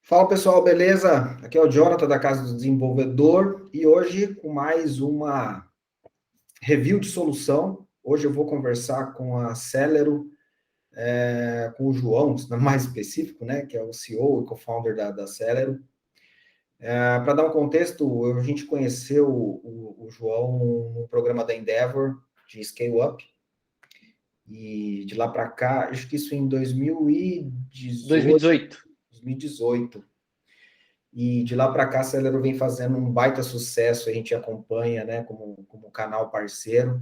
Fala pessoal, beleza? Aqui é o Jonathan da Casa do Desenvolvedor e hoje com mais uma review de solução. Hoje eu vou conversar com a Celero, com o João, mais específico, né, que é o CEO e co-founder da Celero. Para dar um contexto, a gente conheceu o João no programa da Endeavor de Scale Up e de lá para cá, acho que isso em 2018, 2018. 2018. E de lá para cá, a Celero vem fazendo um baita sucesso, a gente acompanha, né, como canal parceiro,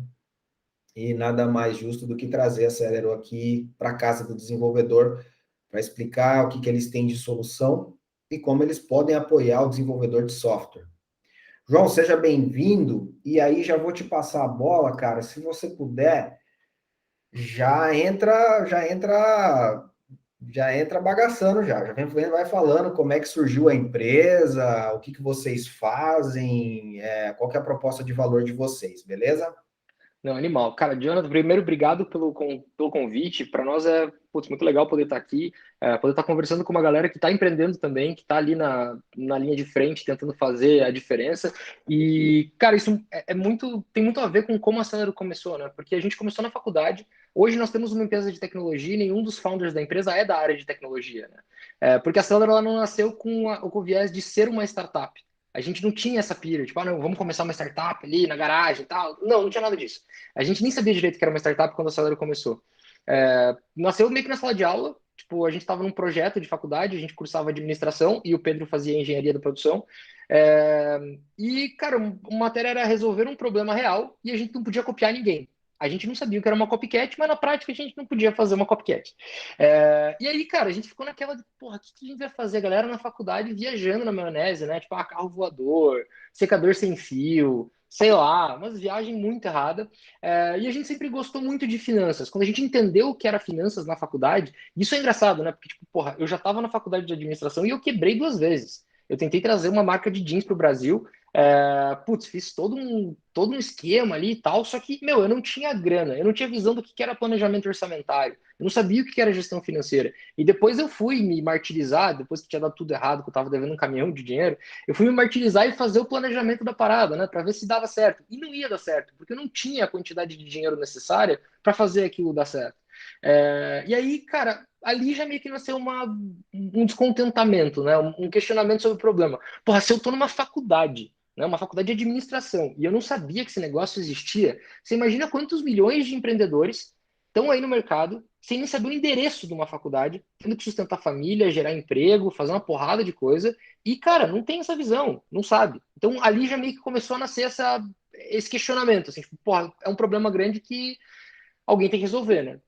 e nada mais justo do que trazer a Celero aqui para a casa do desenvolvedor, para explicar o que eles têm de solução e como eles podem apoiar o desenvolvedor de software. João, seja bem-vindo, e aí já vou te passar a bola, cara, se você puder, já entra bagaçando já vai falando como é que surgiu a empresa, o que vocês fazem, qual que é a proposta de valor de vocês, beleza? Não, animal. Cara, Jonathan, primeiro, obrigado pelo convite. Para nós é muito legal poder estar aqui, poder estar conversando com uma galera que está empreendendo também, que está ali na linha de frente, tentando fazer a diferença. E, cara, isso tem muito a ver com como a Celero começou, né? Porque a gente começou na faculdade. Hoje nós temos uma empresa de tecnologia e nenhum dos founders da empresa é da área de tecnologia, né? Porque a Celero ela não nasceu com o viés de ser uma startup. A gente não tinha essa pira, tipo, não, vamos começar uma startup ali na garagem e tal. Não, não tinha nada disso. A gente nem sabia direito que era uma startup quando a Celero começou. Nasceu meio que na sala de aula, tipo, a gente estava num projeto de faculdade, a gente cursava administração e o Pedro fazia engenharia da produção. É, e, cara, a matéria era resolver um problema real e a gente não podia copiar ninguém. A gente não sabia o que era uma copycat, mas na prática a gente não podia fazer uma copycat. E aí, cara, a gente ficou naquela de, porra, o que a gente vai fazer? A galera na faculdade viajando na maionese, né? Tipo, carro voador, secador sem fio, sei lá, umas viagens muito erradas. E a gente sempre gostou muito de finanças. Quando a gente entendeu o que era finanças na faculdade, isso é engraçado, né? Porque, tipo, porra, eu já estava na faculdade de administração e eu quebrei duas vezes. Eu tentei trazer uma marca de jeans para o Brasil. Fiz todo um esquema ali e tal, só que, meu, eu não tinha grana, eu não tinha visão do que era planejamento orçamentário, eu não sabia o que era gestão financeira. E depois eu fui me martirizar, depois que tinha dado tudo errado, que eu estava devendo um caminhão de dinheiro, eu fui me martirizar e fazer o planejamento da parada, né, para ver se dava certo. E não ia dar certo, porque eu não tinha a quantidade de dinheiro necessária para fazer aquilo dar certo. E aí, cara, ali já meio que nasceu um descontentamento, né? Um questionamento sobre o problema. Porra, se eu tô numa faculdade, né, uma faculdade de administração, e eu não sabia que esse negócio existia, você imagina quantos milhões de empreendedores estão aí no mercado sem nem saber o endereço de uma faculdade, tendo que sustentar a família, gerar emprego, fazer uma porrada de coisa, e, cara, não tem essa visão, não sabe. Então, ali já meio que começou a nascer esse questionamento, assim, tipo, porra, é um problema grande que alguém tem que resolver, né?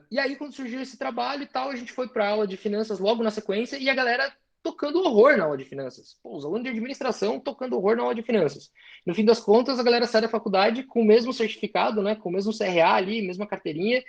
E aí, quando surgiu esse trabalho e tal, a gente foi para aula de finanças logo na sequência e a galera tocando horror na aula de finanças. Pô, os alunos de administração tocando horror na aula de finanças. No fim das contas, a galera sai da faculdade com o mesmo certificado, né, com o mesmo CRA ali, mesma carteirinha,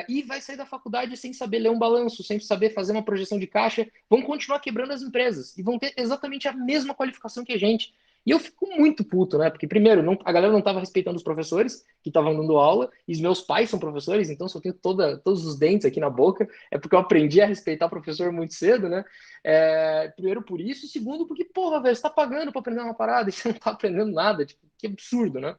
e vai sair da faculdade sem saber ler um balanço, sem saber fazer uma projeção de caixa, vão continuar quebrando as empresas e vão ter exatamente a mesma qualificação que a gente. E eu fico muito puto, né? Porque, primeiro, a galera não estava respeitando os professores que estavam dando aula, e os meus pais são professores, então se eu tenho todos os dentes aqui na boca, é porque eu aprendi a respeitar o professor muito cedo, né? Primeiro por isso, e segundo porque, porra, velho, você tá pagando para aprender uma parada e você não tá aprendendo nada, tipo, que absurdo, né?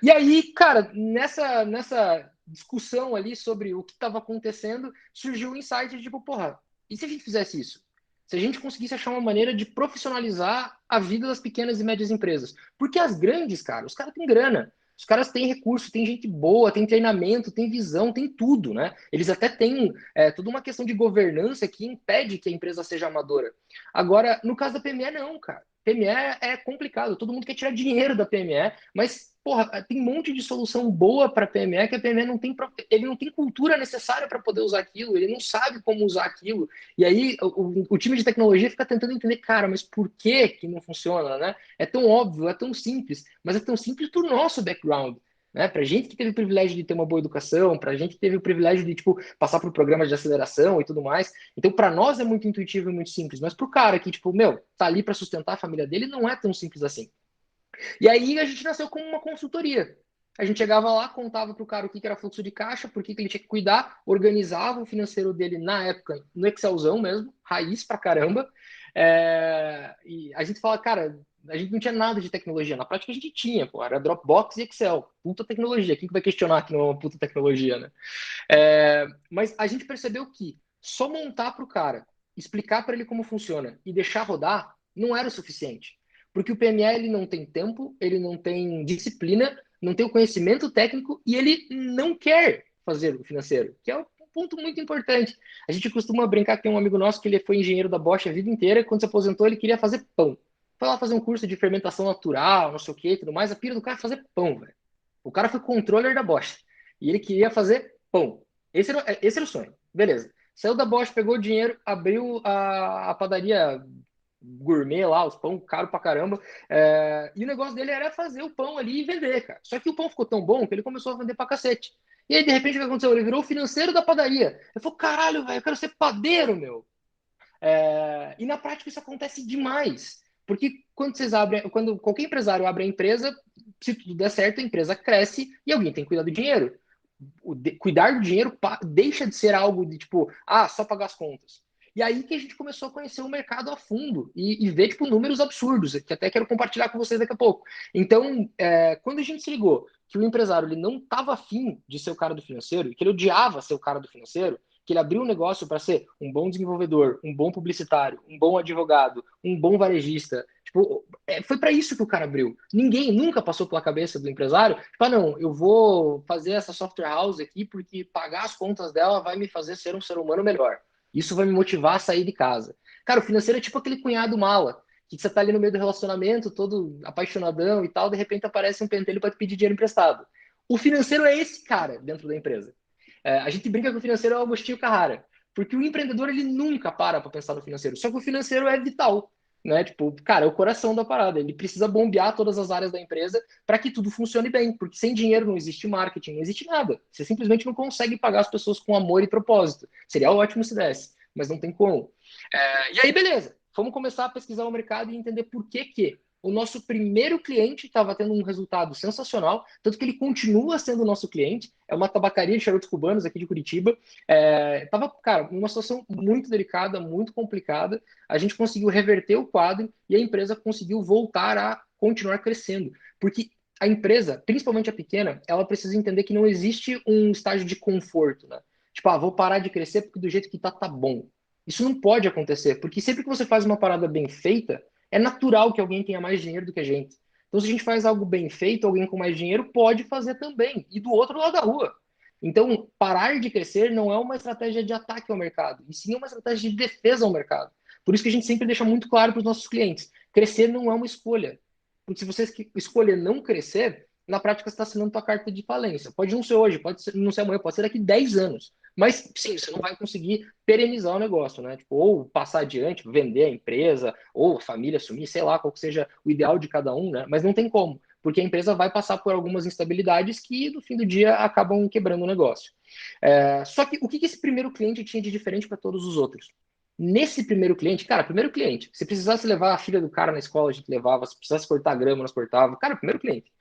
E aí, cara, nessa discussão ali sobre o que estava acontecendo, surgiu o insight de tipo, porra, e se a gente fizesse isso? Se a gente conseguisse achar uma maneira de profissionalizar a vida das pequenas e médias empresas. Porque as grandes, cara, os caras têm grana. Os caras têm recurso, tem gente boa, tem treinamento, tem visão, tem tudo, né? Eles até têm toda uma questão de governança que impede que a empresa seja amadora. Agora, no caso da PME, não, cara. PME é complicado, todo mundo quer tirar dinheiro da PME, mas, porra, tem um monte de solução boa para PME que a PME não tem, ele não tem cultura necessária para poder usar aquilo, ele não sabe como usar aquilo. E aí o time de tecnologia fica tentando entender, cara, mas por que que não funciona, né? É tão óbvio, é tão simples, mas é tão simples por nosso background. Né? Para gente que teve o privilégio de ter uma boa educação, para gente que teve o privilégio de tipo, passar por programas de aceleração e tudo mais. Então, para nós é muito intuitivo e muito simples, mas para o cara que, tipo, meu, tá ali para sustentar a família dele, não é tão simples assim. E aí a gente nasceu como uma consultoria. A gente chegava lá, contava para o cara o que era fluxo de caixa, por que ele tinha que cuidar, organizava o financeiro dele na época no Excelzão mesmo. raiz pra caramba. E a gente fala, cara, a gente não tinha nada de tecnologia. Na prática a gente tinha, pô, era Dropbox e Excel. Puta tecnologia. Quem que vai questionar que não é uma puta tecnologia, né? Mas a gente percebeu que só montar para o cara, explicar para ele como funciona e deixar rodar não era o suficiente. Porque o PNL ele não tem tempo, ele não tem disciplina, não tem o conhecimento técnico e ele não quer fazer o financeiro, que é um ponto muito importante. A gente costuma brincar que tem um amigo nosso que ele foi engenheiro da Bosch a vida inteira, quando se aposentou ele queria fazer pão. Foi lá fazer um curso de fermentação natural, não sei o que e tudo mais. A pira do cara é fazer pão, velho. O cara foi controller da Bosch e ele queria fazer pão. Esse era o sonho. Beleza. Saiu da Bosch, pegou o dinheiro, abriu a padaria gourmet lá, os pão caro pra caramba. E o negócio dele era fazer o pão ali e vender, cara. Só que o pão ficou tão bom que ele começou a vender pra cacete. E aí, de repente, o que aconteceu? Ele virou o financeiro da padaria. Ele falou: caralho, velho, eu quero ser padeiro, meu. E na prática isso acontece demais. Porque quando qualquer empresário abre a empresa, se tudo der certo, a empresa cresce e alguém tem que cuidar do dinheiro. Cuidar do dinheiro deixa de ser algo de tipo, só pagar as contas. E aí que a gente começou a conhecer o mercado a fundo e ver tipo, números absurdos, que até quero compartilhar com vocês daqui a pouco. Então, quando a gente se ligou que o empresário ele não estava afim de ser o cara do financeiro, que ele odiava ser o cara do financeiro, que ele abriu um negócio para ser um bom desenvolvedor, um bom publicitário, um bom advogado, um bom varejista. Tipo, foi para isso que o cara abriu. Ninguém nunca passou pela cabeça do empresário, tipo, não, eu vou fazer essa software house aqui porque pagar as contas dela vai me fazer ser um ser humano melhor. Isso vai me motivar a sair de casa. Cara, o financeiro é tipo aquele cunhado mala, que você tá ali no meio do relacionamento, todo apaixonadão e tal, de repente aparece um pentelho para te pedir dinheiro emprestado. O financeiro é esse cara dentro da empresa. A gente brinca que o financeiro é o Agostinho Carrara, porque o empreendedor ele nunca para pensar no financeiro, só que o financeiro é vital, né? Tipo, cara, é o coração da parada, ele precisa bombear todas as áreas da empresa para que tudo funcione bem, porque sem dinheiro não existe marketing, não existe nada. Você simplesmente não consegue pagar as pessoas com amor e propósito. Seria ótimo se desse, mas não tem como. E aí, beleza, vamos começar a pesquisar o mercado e entender por que o nosso primeiro cliente estava tendo um resultado sensacional, tanto que ele continua sendo nosso cliente, é uma tabacaria de charutos cubanos aqui de Curitiba. Tava, cara, numa situação muito delicada, muito complicada. A gente conseguiu reverter o quadro e a empresa conseguiu voltar a continuar crescendo. Porque a empresa, principalmente a pequena, ela precisa entender que não existe um estágio de conforto, né? Tipo, vou parar de crescer porque do jeito que tá bom. Isso não pode acontecer, porque sempre que você faz uma parada bem feita, é natural que alguém tenha mais dinheiro do que a gente. Então, se a gente faz algo bem feito, alguém com mais dinheiro pode fazer também, e do outro lado da rua. Então, parar de crescer não é uma estratégia de ataque ao mercado, e sim uma estratégia de defesa ao mercado. Por isso que a gente sempre deixa muito claro para os nossos clientes: crescer não é uma escolha. Porque se você escolher não crescer, na prática você está assinando sua carta de falência. Pode não ser hoje, pode não ser amanhã, pode ser daqui 10 anos. Mas sim, você não vai conseguir perenizar o negócio, né? Tipo, ou passar adiante, vender a empresa, ou a família assumir, sei lá, qual que seja o ideal de cada um, né? Mas não tem como, porque a empresa vai passar por algumas instabilidades que, no fim do dia, acabam quebrando o negócio. Só que o que esse primeiro cliente tinha de diferente para todos os outros? Nesse primeiro cliente, cara, primeiro cliente, se precisasse levar a filha do cara na escola, a gente levava, se precisasse cortar grama, nós cortava. Cara, primeiro cliente.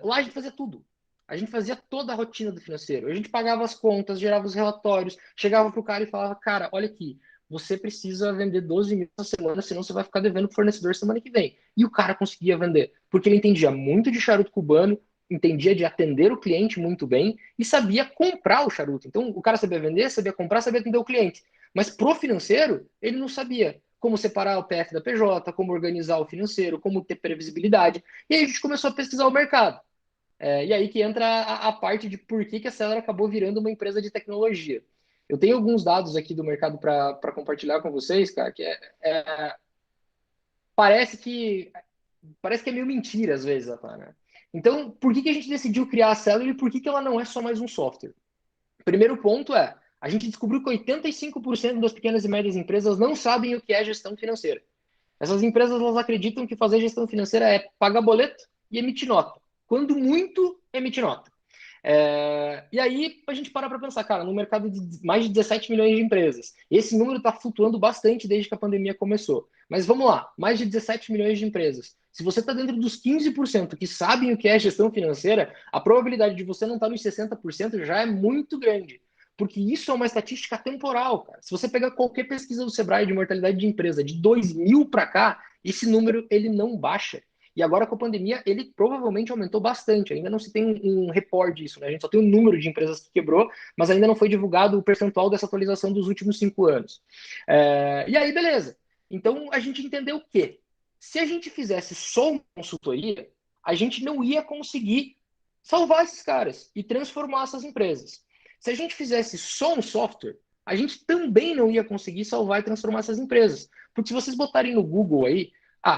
Lá a gente fazia tudo. A gente fazia toda a rotina do financeiro. A gente pagava as contas, gerava os relatórios, chegava pro cara e falava: cara, olha aqui, você precisa vender 12 mil na semana, senão você vai ficar devendo pro fornecedor semana que vem. E o cara conseguia vender, porque ele entendia muito de charuto cubano, entendia de atender o cliente muito bem e sabia comprar o charuto. Então, o cara sabia vender, sabia comprar, sabia atender o cliente. Mas pro financeiro, ele não sabia como separar o PF da PJ, como organizar o financeiro, como ter previsibilidade. E aí a gente começou a pesquisar o mercado. E aí que entra a parte de por que a Celera acabou virando uma empresa de tecnologia. Eu tenho alguns dados aqui do mercado para compartilhar com vocês, cara, que parece que parece que é meio mentira às vezes, né? Então, por que a gente decidiu criar a Celera e por que ela não é só mais um software? Primeiro ponto a gente descobriu que 85% das pequenas e médias empresas não sabem o que é gestão financeira. Essas empresas elas acreditam que fazer gestão financeira é pagar boleto e emitir nota. Quando muito, emitir nota. E aí a gente para pensar, cara, no mercado de mais de 17 milhões de empresas, esse número está flutuando bastante desde que a pandemia começou. Mas vamos lá, mais de 17 milhões de empresas. Se você está dentro dos 15% que sabem o que é gestão financeira, a probabilidade de você não estar nos 60% já é muito grande. porque isso é uma estatística temporal, cara. Se você pegar qualquer pesquisa do Sebrae de mortalidade de empresa de 2000 para cá, esse número ele não baixa. E agora com a pandemia, ele provavelmente aumentou bastante. Ainda não se tem um report disso, né? A gente só tem o número de empresas que quebrou, mas ainda não foi divulgado o percentual dessa atualização dos últimos 5 anos. E aí, beleza. Então, a gente entendeu o quê? Se a gente fizesse só uma consultoria, a gente não ia conseguir salvar esses caras e transformar essas empresas. Se a gente fizesse só um software, a gente também não ia conseguir salvar e transformar essas empresas. Porque se vocês botarem no Google aí,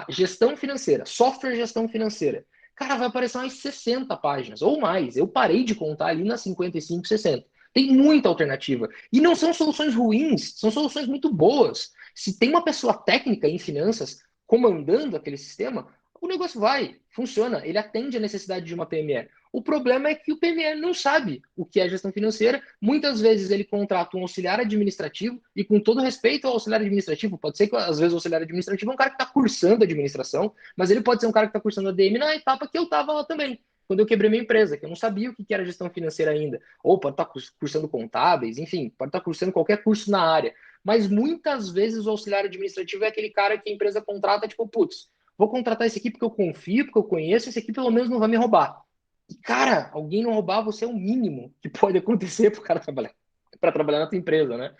gestão financeira, software gestão financeira, cara, vai aparecer umas 60 páginas ou mais. Eu parei de contar ali nas 55, 60. Tem muita alternativa. E não são soluções ruins, são soluções muito boas. Se tem uma pessoa técnica em finanças comandando aquele sistema, o negócio vai, funciona, ele atende a necessidade de uma PME. O problema é que o PME não sabe o que é gestão financeira. Muitas vezes ele contrata um auxiliar administrativo, e com todo respeito ao auxiliar administrativo, pode ser que às vezes o auxiliar administrativo é um cara que está cursando administração, mas ele pode ser um cara que está cursando ADM na etapa que eu estava lá também, quando eu quebrei minha empresa, que eu não sabia o que era gestão financeira ainda. Ou pode estar cursando contábeis, enfim, pode estar cursando qualquer curso na área. Mas muitas vezes o auxiliar administrativo é aquele cara que a empresa contrata, tipo, putz, vou contratar esse aqui porque eu confio, porque eu conheço, esse aqui pelo menos não vai me roubar. E, cara, alguém não roubar você é o mínimo que pode acontecer para o cara trabalhar. Para trabalhar na tua empresa, né?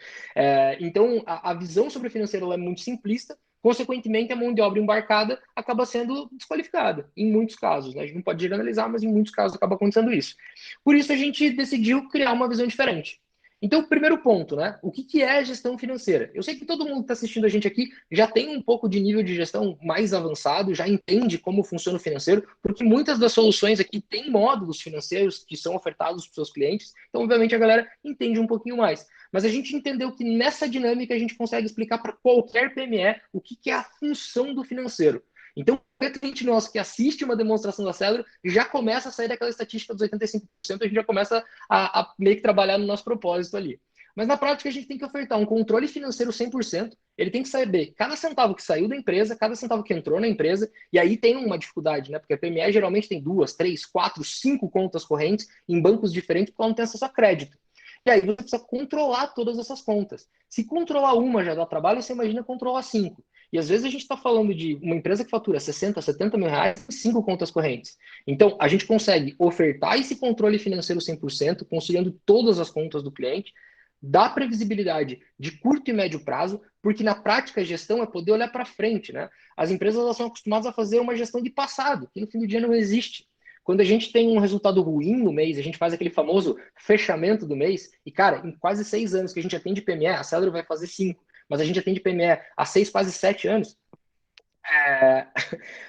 Então, a visão sobre o financeiro é muito simplista, consequentemente, a mão de obra embarcada acaba sendo desqualificada, em muitos casos, né? A gente não pode generalizar, mas em muitos casos acaba acontecendo isso. Por isso, a gente decidiu criar uma visão diferente. Então, primeiro ponto, né? O que é gestão financeira? Eu sei que todo mundo que está assistindo a gente aqui já tem um pouco de nível de gestão mais avançado, já entende como funciona o financeiro, porque muitas das soluções aqui têm módulos financeiros que são ofertados para os seus clientes, então, obviamente, a galera entende um pouquinho mais. Mas a gente entendeu que nessa dinâmica a gente consegue explicar para qualquer PME o que é a função do financeiro. Então, o cliente nosso que assiste uma demonstração da Cedro já começa a sair daquela estatística dos 85%, a gente já começa a meio que trabalhar no nosso propósito ali. Mas na prática a gente tem que ofertar um controle financeiro 100%, ele tem que saber cada centavo que saiu da empresa, cada centavo que entrou na empresa, e aí tem uma dificuldade, né? Porque a PME geralmente tem 2, 3, 4, 5 contas correntes em bancos diferentes porque ela não tem acesso a crédito. E aí você precisa controlar todas essas contas. Se controlar uma já dá trabalho, você imagina controlar 5. E às vezes a gente está falando de uma empresa que fatura 60, 70 mil reais em 5 contas correntes. Então, a gente consegue ofertar esse controle financeiro 100%, conciliando todas as contas do cliente, dar previsibilidade de curto e médio prazo, porque na prática a gestão é poder olhar para frente, né? As empresas elas são acostumadas a fazer uma gestão de passado, que no fim do dia não existe. Quando a gente tem um resultado ruim no mês, a gente faz aquele famoso fechamento do mês, e cara, em quase 6 anos que a gente atende PME, a Cedro vai fazer 5, mas a gente atende PME há 6, quase 7 anos,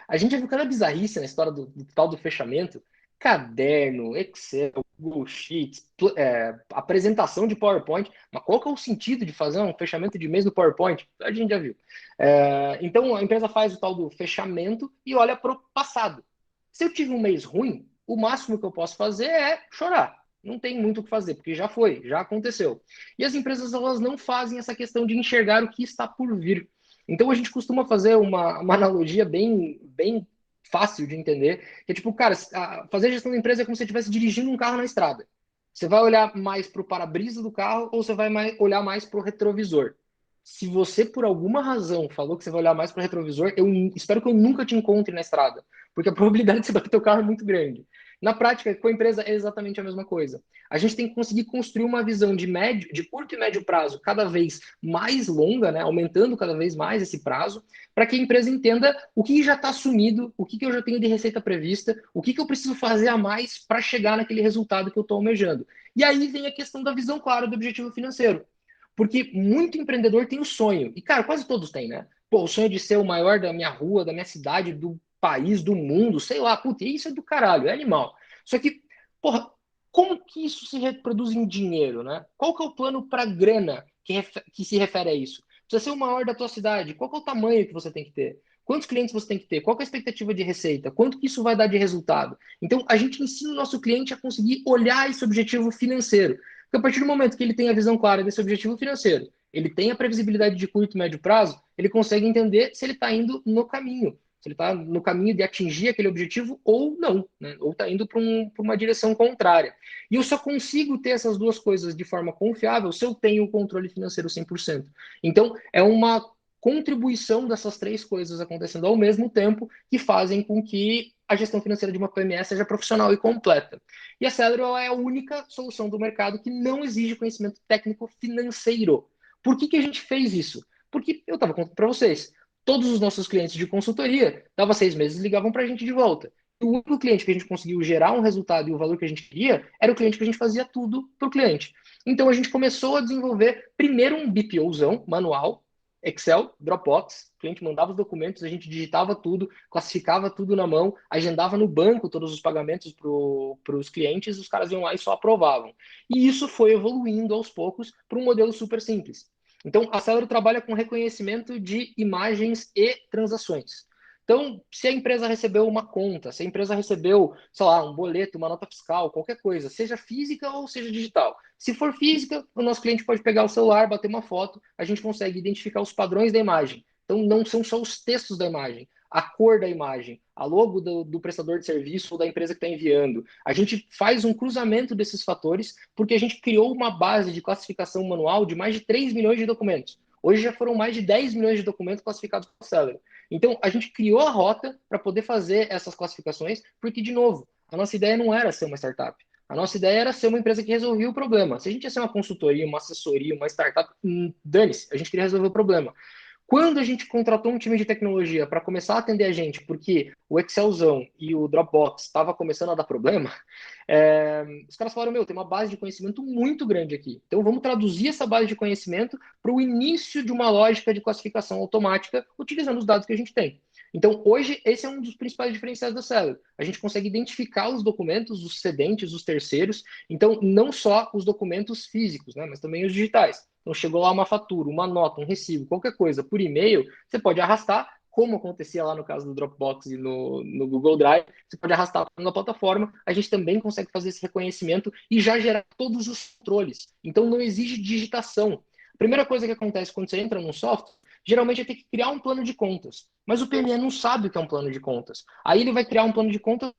a gente já viu cada bizarrice na história do tal do fechamento. Caderno, Excel, Google Sheets, apresentação de PowerPoint. Mas qual que é o sentido de fazer um fechamento de mês no PowerPoint? A gente já viu. Então, a empresa faz o tal do fechamento e olha para o passado. Se eu tive um mês ruim, o máximo que eu posso fazer é chorar. Não tem muito o que fazer, porque já foi, já aconteceu. E as empresas elas não fazem essa questão de enxergar o que está por vir. Então a gente costuma fazer uma analogia bem fácil de entender, que é tipo, cara, fazer gestão da empresa é como se você estivesse dirigindo um carro na estrada. Você vai olhar mais para o para-brisa do carro ou você vai olhar mais para o retrovisor? Se você, por alguma razão, falou que você vai olhar mais para o retrovisor, eu espero que eu nunca te encontre na estrada, porque a probabilidade de você bater teu carro é muito grande. Na prática, com a empresa é exatamente a mesma coisa. A gente tem que conseguir construir uma visão de curto e médio prazo cada vez mais longa, né, aumentando cada vez mais esse prazo, para que a empresa entenda o que já está assumido, o que eu já tenho de receita prevista, o que eu preciso fazer a mais para chegar naquele resultado que eu estou almejando. E aí vem a questão da visão clara do objetivo financeiro. Porque muito empreendedor tem o sonho, e cara, quase todos têm, né? Pô, o sonho de ser o maior da minha rua, da minha cidade, do país, do mundo, sei lá, putz, isso é do caralho, é animal. Só que, porra, como que isso se reproduz em dinheiro, né? Qual que é o plano para grana que se refere a isso? Precisa ser o maior da tua cidade. Qual que é o tamanho que você tem que ter? Quantos clientes você tem que ter? Qual que é a expectativa de receita? Quanto que isso vai dar de resultado? Então, a gente ensina o nosso cliente a conseguir olhar esse objetivo financeiro. Porque a partir do momento que ele tem a visão clara desse objetivo financeiro, ele tem a previsibilidade de curto e médio prazo, ele consegue entender se ele está indo no caminho. se ele está no caminho de atingir aquele objetivo ou não, né? Ou está indo para uma direção contrária. E eu só consigo ter essas duas coisas de forma confiável se eu tenho o controle financeiro 100%. Então, é uma contribuição dessas três coisas acontecendo ao mesmo tempo que fazem com que a gestão financeira de uma PME seja profissional e completa. E a Celero é a única solução do mercado que não exige conhecimento técnico financeiro. Por que a gente fez isso? Porque eu estava contando para vocês, todos os nossos clientes de consultoria, dava 6 meses, ligavam para a gente de volta. O único cliente que a gente conseguiu gerar um resultado e o valor que a gente queria era o cliente que a gente fazia tudo para o cliente. Então a gente começou a desenvolver primeiro um BPOzão manual, Excel, Dropbox, o cliente mandava os documentos, a gente digitava tudo, classificava tudo na mão, agendava no banco todos os pagamentos para os clientes, os caras iam lá e só aprovavam. E isso foi evoluindo aos poucos para um modelo super simples. Então, a Celero trabalha com reconhecimento de imagens e transações. Então, se a empresa recebeu uma conta, se a empresa recebeu, sei lá, um boleto, uma nota fiscal, qualquer coisa, seja física ou seja digital. Se for física, o nosso cliente pode pegar o celular, bater uma foto, a gente consegue identificar os padrões da imagem. Então, não são só os textos da imagem, a cor da imagem, a logo do prestador de serviço ou da empresa que está enviando. A gente faz um cruzamento desses fatores porque a gente criou uma base de classificação manual de mais de 3 milhões de documentos. Hoje já foram mais de 10 milhões de documentos classificados por Celero. Então, a gente criou a rota para poder fazer essas classificações, porque, de novo, a nossa ideia não era ser uma startup. A nossa ideia era ser uma empresa que resolvia o problema. Se a gente ia ser uma consultoria, uma assessoria, uma startup, dane-se, a gente queria resolver o problema. Quando a gente contratou um time de tecnologia para começar a atender a gente, porque o Excelzão e o Dropbox estava começando a dar problema, os caras falaram, meu, tem uma base de conhecimento muito grande aqui. Então vamos traduzir essa base de conhecimento para o início de uma lógica de classificação automática utilizando os dados que a gente tem. Então, hoje, esse é um dos principais diferenciais da Celero. A gente consegue identificar os documentos, os cedentes, os terceiros. Então, não só os documentos físicos, né, mas também os digitais. Então, chegou lá uma fatura, uma nota, um recibo, qualquer coisa por e-mail, você pode arrastar, como acontecia lá no caso do Dropbox e no Google Drive, você pode arrastar na plataforma, a gente também consegue fazer esse reconhecimento e já gerar todos os controles. Então, não exige digitação. A primeira coisa que acontece quando você entra num software, geralmente é ter que criar um plano de contas. Mas o PME não sabe o que é um plano de contas. Aí ele vai criar um plano de contas,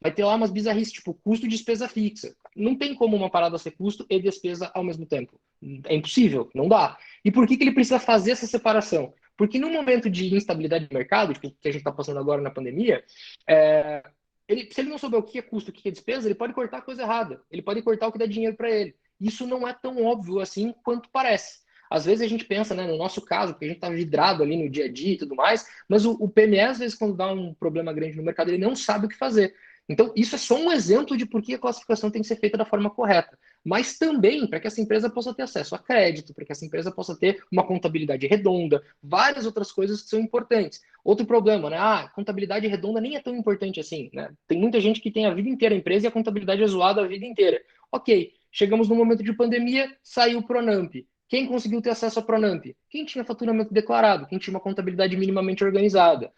vai ter lá umas bizarrices, tipo custo e despesa fixa. Não tem como uma parada ser custo e despesa ao mesmo tempo. É impossível, não dá. E por que ele precisa fazer essa separação? Porque no momento de instabilidade de mercado, tipo, que a gente está passando agora na pandemia, se ele não souber o que é custo, o que é despesa, ele pode cortar a coisa errada. Ele pode cortar o que dá dinheiro para ele. Isso não é tão óbvio assim quanto parece. Às vezes a gente pensa, né, no nosso caso, porque a gente está vidrado ali no dia a dia e tudo mais, mas o PME, às vezes, quando dá um problema grande no mercado, ele não sabe o que fazer. Então, isso é só um exemplo de por que a classificação tem que ser feita da forma correta. Mas também para que essa empresa possa ter acesso a crédito, para que essa empresa possa ter uma contabilidade redonda, várias outras coisas que são importantes. Outro problema, né? Contabilidade redonda nem é tão importante assim, né? Tem muita gente que tem a vida inteira a empresa e a contabilidade é zoada a vida inteira. Ok, chegamos no momento de pandemia, saiu o Pronamp. Quem conseguiu ter acesso ao Pronamp? Quem tinha faturamento declarado, quem tinha uma contabilidade minimamente organizada.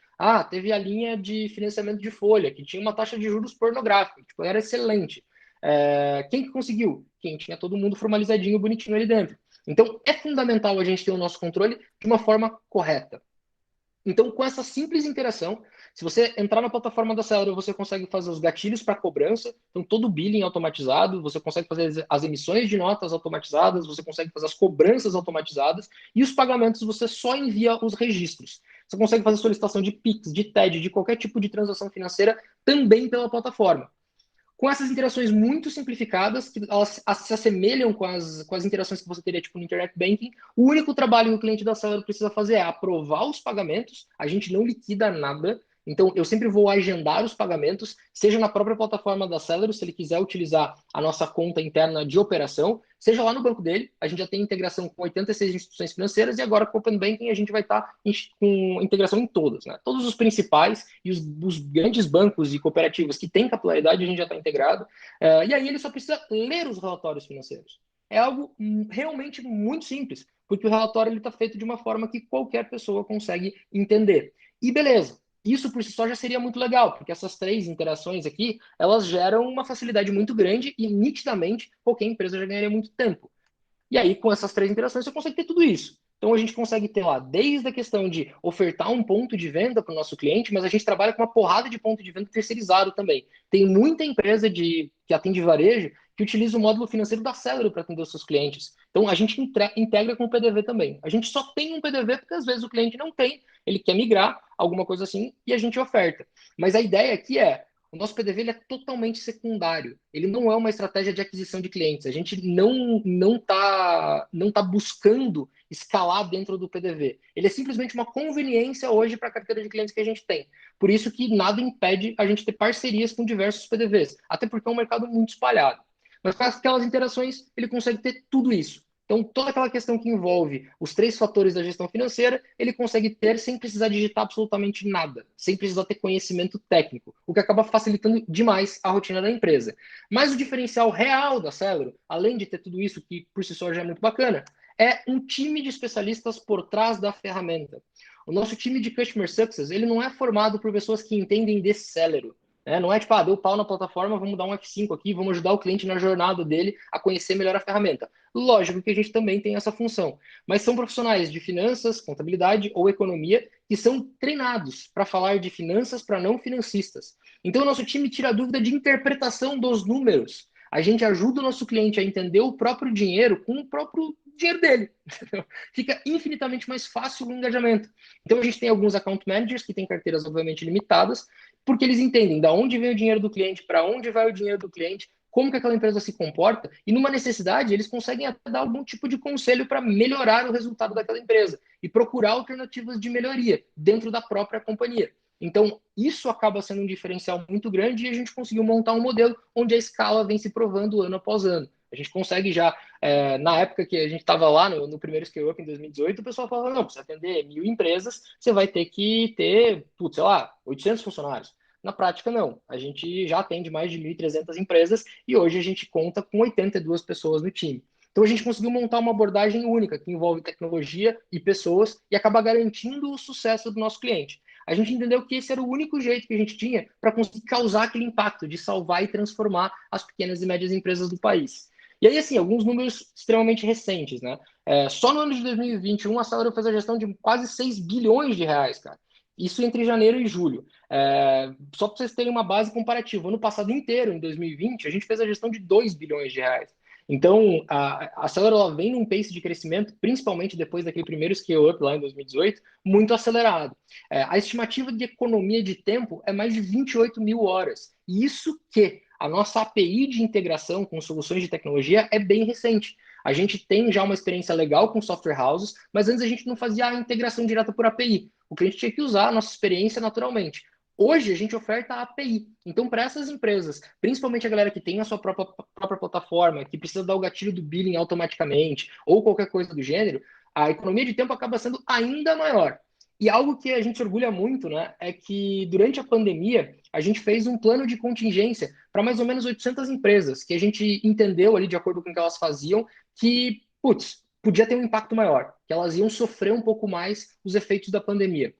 Teve a linha de financiamento de folha, que tinha uma taxa de juros pornográfica, tipo, era excelente. Quem que conseguiu? Quem tinha todo mundo formalizadinho, bonitinho ali dentro. Então, é fundamental a gente ter o nosso controle de uma forma correta. Então, com essa simples interação, se você entrar na plataforma da Celero, você consegue fazer os gatilhos para cobrança, então todo o billing automatizado, você consegue fazer as emissões de notas automatizadas, você consegue fazer as cobranças automatizadas e os pagamentos você só envia os registros. Você consegue fazer solicitação de Pix, de TED, de qualquer tipo de transação financeira também pela plataforma. Com essas interações muito simplificadas, que elas se assemelham com as interações que você teria tipo, no Internet Banking, o único trabalho que o cliente da Celero precisa fazer é aprovar os pagamentos, a gente não liquida nada, então eu sempre vou agendar os pagamentos, seja na própria plataforma da Celero, se ele quiser utilizar a nossa conta interna de operação, seja lá no banco dele, a gente já tem integração com 86 instituições financeiras e agora com o Open Banking a gente vai estar com integração em todas, né? Todos os principais e os grandes bancos e cooperativas que têm capilaridade a gente já está integrado. E aí ele só precisa ler os relatórios financeiros. É algo realmente muito simples, porque o relatório está feito de uma forma que qualquer pessoa consegue entender. E beleza, isso por si só já seria muito legal, porque essas três interações aqui, elas geram uma facilidade muito grande e nitidamente qualquer empresa já ganharia muito tempo. E aí, com essas três interações, você consegue ter tudo isso. Então a gente consegue ter lá desde a questão de ofertar um ponto de venda para o nosso cliente, mas a gente trabalha com uma porrada de ponto de venda terceirizado também. Tem muita empresa que atende varejo que utiliza o módulo financeiro da Celero para atender os seus clientes. Então a gente integra com o PDV também. A gente só tem um PDV porque às vezes o cliente não tem, ele quer migrar, alguma coisa assim, e a gente oferta. Mas a ideia aqui é o nosso PDV ele é totalmente secundário. Ele não é uma estratégia de aquisição de clientes. A gente não tá buscando escalar dentro do PDV. Ele é simplesmente uma conveniência hoje para a carteira de clientes que a gente tem. Por isso que nada impede a gente ter parcerias com diversos PDVs, até porque é um mercado muito espalhado. Mas com aquelas interações, ele consegue ter tudo isso. Então, toda aquela questão que envolve os 3 fatores da gestão financeira, ele consegue ter sem precisar digitar absolutamente nada, sem precisar ter conhecimento técnico, o que acaba facilitando demais a rotina da empresa. Mas o diferencial real da Celero, além de ter tudo isso, que por si só já é muito bacana, é um time de especialistas por trás da ferramenta. O nosso time de Customer Success, ele não é formado por pessoas que entendem de Celero. Não é tipo, deu pau na plataforma, vamos dar um F5 aqui, vamos ajudar o cliente na jornada dele a conhecer melhor a ferramenta. Lógico que a gente também tem essa função, mas são profissionais de finanças, contabilidade ou economia que são treinados para falar de finanças para não financistas. Então, o nosso time tira a dúvida de interpretação dos números. A gente ajuda o nosso cliente a entender o próprio dinheiro com o próprio dinheiro dele. Fica infinitamente mais fácil o engajamento. Então, a gente tem alguns account managers que têm carteiras, obviamente, limitadas, porque eles entendem da onde vem o dinheiro do cliente, para onde vai o dinheiro do cliente, como que aquela empresa se comporta, e numa necessidade, eles conseguem até dar algum tipo de conselho para melhorar o resultado daquela empresa e procurar alternativas de melhoria dentro da própria companhia. Então, isso acaba sendo um diferencial muito grande e a gente conseguiu montar um modelo onde a escala vem se provando ano após ano. A gente consegue já, na época que a gente estava lá no primeiro Scale Up em 2018, o pessoal falava, não, para você atender 1.000 empresas, você vai ter que ter, sei lá, 800 funcionários. Na prática, não. A gente já atende mais de 1.300 empresas e hoje a gente conta com 82 pessoas no time. Então a gente conseguiu montar uma abordagem única que envolve tecnologia e pessoas e acaba garantindo o sucesso do nosso cliente. A gente entendeu que esse era o único jeito que a gente tinha para conseguir causar aquele impacto de salvar e transformar as pequenas e médias empresas do país. E aí, assim, alguns números extremamente recentes, né? Só no ano de 2021, a Salero fez a gestão de quase 6 bilhões de reais, cara. Isso entre janeiro e julho. Só para vocês terem uma base comparativa, ano passado inteiro, em 2020, a gente fez a gestão de 2 bilhões de reais. Então, a Celera ela vem num pace de crescimento, principalmente depois daquele primeiro scale-up lá em 2018, muito acelerado. A estimativa de economia de tempo é mais de 28 mil horas. E isso que a nossa API de integração com soluções de tecnologia é bem recente. A gente tem já uma experiência legal com software houses, mas antes a gente não fazia a integração direta por API. O cliente tinha que usar a nossa experiência naturalmente. Hoje a gente oferta a API. Então, para essas empresas, principalmente a galera que tem a sua própria plataforma, que precisa dar o gatilho do billing automaticamente, ou qualquer coisa do gênero, a economia de tempo acaba sendo ainda maior. E algo que a gente orgulha muito, né, é que durante a pandemia a gente fez um plano de contingência para mais ou menos 800 empresas, que a gente entendeu ali, de acordo com o que elas faziam, que, putz, podia ter um impacto maior, que elas iam sofrer um pouco mais os efeitos da pandemia.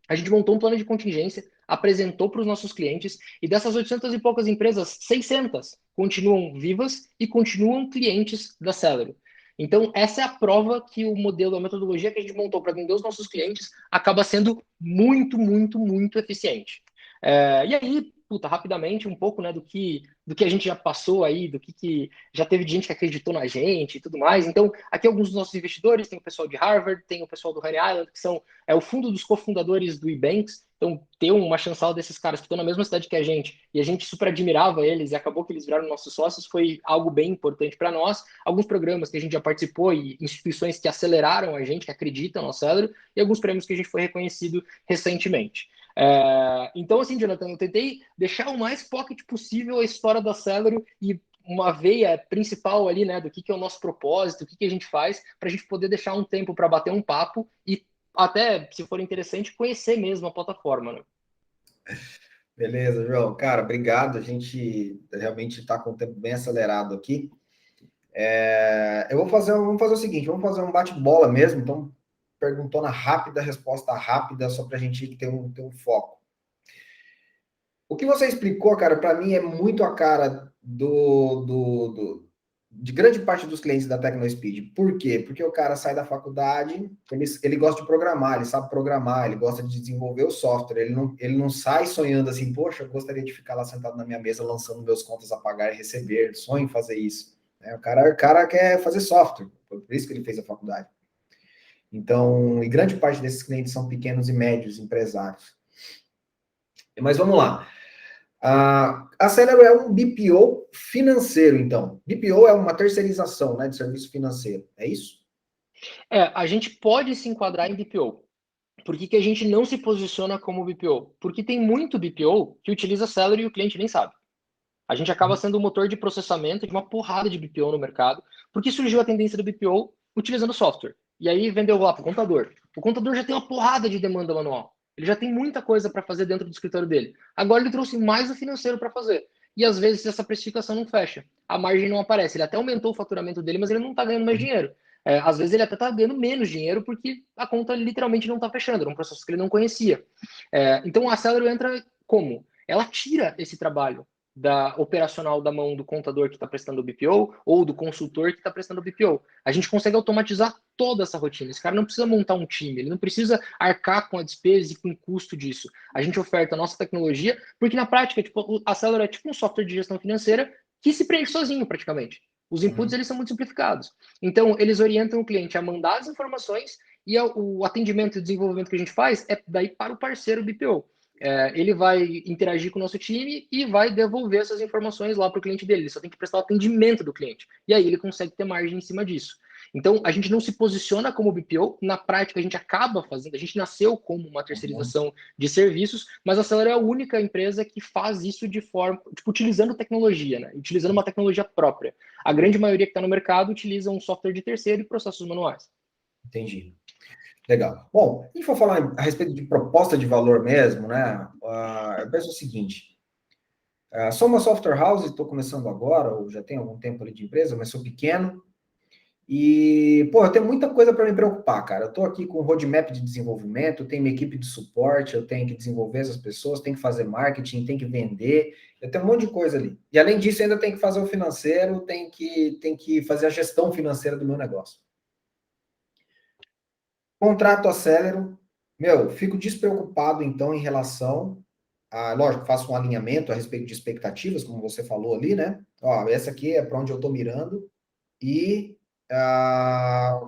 A gente montou um plano de contingência, apresentou para os nossos clientes, e dessas 800 e poucas empresas, 600 continuam vivas e continuam clientes da Celero. Então, essa é a prova que o modelo, a metodologia que a gente montou para atender os nossos clientes acaba sendo muito, muito, muito eficiente. E aí, puta, rapidamente, um pouco, né, do que a gente já passou aí, do que já teve gente que acreditou na gente e tudo mais. Então, aqui alguns dos nossos investidores, tem o pessoal de Harvard, tem o pessoal do Honey Island, que são o fundo dos cofundadores do eBanks. Então, ter uma chancela desses caras que estão na mesma cidade que a gente, e a gente super admirava eles, e acabou que eles viraram nossos sócios, foi algo bem importante para nós. Alguns programas que a gente já participou e instituições que aceleraram a gente, que acreditam no Celero, e alguns prêmios que a gente foi reconhecido recentemente. Então, assim, Jonathan, eu tentei deixar o mais pocket possível a história da Celero e uma veia principal ali, né, do que é o nosso propósito, o que a gente faz, para a gente poder deixar um tempo para bater um papo e até, se for interessante, conhecer mesmo a plataforma, né? Beleza, João. Cara, obrigado. A gente realmente está com o tempo bem acelerado aqui. Vamos fazer o seguinte, vamos fazer um bate-bola mesmo. Então, perguntona rápida, resposta rápida, só para a gente ter um foco. O que você explicou, cara, para mim é muito a cara de grande parte dos clientes da TecnoSpeed. Por quê? Porque o cara sai da faculdade, ele gosta de programar, ele sabe programar, ele gosta de desenvolver o software, ele não sai sonhando assim, poxa, eu gostaria de ficar lá sentado na minha mesa lançando meus contas a pagar e receber, sonho em fazer isso. O cara quer fazer software, por isso que ele fez a faculdade. Então, e grande parte desses clientes são pequenos e médios empresários. Mas vamos lá. A Celero é um BPO financeiro, então. BPO é uma terceirização, né, de serviço financeiro, é isso? A gente pode se enquadrar em BPO. Por que a gente não se posiciona como BPO? Porque tem muito BPO que utiliza Celery e o cliente nem sabe. A gente acaba sendo o motor de processamento de uma porrada de BPO no mercado, porque surgiu a tendência do BPO utilizando software. E aí vendeu lá para o contador. O contador já tem uma porrada de demanda manual. Ele já tem muita coisa para fazer dentro do escritório dele. Agora ele trouxe mais o financeiro para fazer. E às vezes essa precificação não fecha. A margem não aparece. Ele até aumentou o faturamento dele, mas ele não está ganhando mais dinheiro. Às vezes ele até está ganhando menos dinheiro porque a conta literalmente não está fechando. Era um processo que ele não conhecia. Então a Celero entra como? Ela tira esse trabalho da operacional da mão do contador que está prestando o BPO ou do consultor que está prestando o BPO. A gente consegue automatizar toda essa rotina. Esse cara não precisa montar um time, ele não precisa arcar com a despesa e com o custo disso. A gente oferta a nossa tecnologia, porque na prática, tipo, a Celera é tipo um software de gestão financeira que se preenche sozinho praticamente. Os inputs eles são muito simplificados. Então, eles orientam o cliente a mandar as informações e o atendimento e desenvolvimento que a gente faz é daí para o parceiro BPO. Ele vai interagir com o nosso time e vai devolver essas informações lá para o cliente dele. Ele só tem que prestar o atendimento do cliente. E aí ele consegue ter margem em cima disso. Então, a gente não se posiciona como BPO, na prática a gente acaba fazendo, a gente nasceu como uma terceirização de serviços, mas a Celera é a única empresa que faz isso de forma, tipo, utilizando tecnologia, né? Utilizando uma tecnologia própria. A grande maioria que está no mercado utiliza um software de terceiro e processos manuais. Entendi. Legal. Bom, se a gente for falar a respeito de proposta de valor mesmo, né? Eu penso o seguinte: sou uma software house, estou começando agora, ou já tenho algum tempo ali de empresa, mas sou pequeno. E, pô, eu tenho muita coisa para me preocupar, cara. Eu estou aqui com um roadmap de desenvolvimento, tenho uma equipe de suporte, eu tenho que desenvolver essas pessoas, tenho que fazer marketing, tenho que vender, eu tenho um monte de coisa ali. E além disso, ainda tenho que fazer o financeiro, tenho que fazer a gestão financeira do meu negócio. Contrato acelero, fico despreocupado, então, em relação lógico, faço um alinhamento a respeito de expectativas, como você falou ali, né? Ó, essa aqui é para onde eu estou mirando, e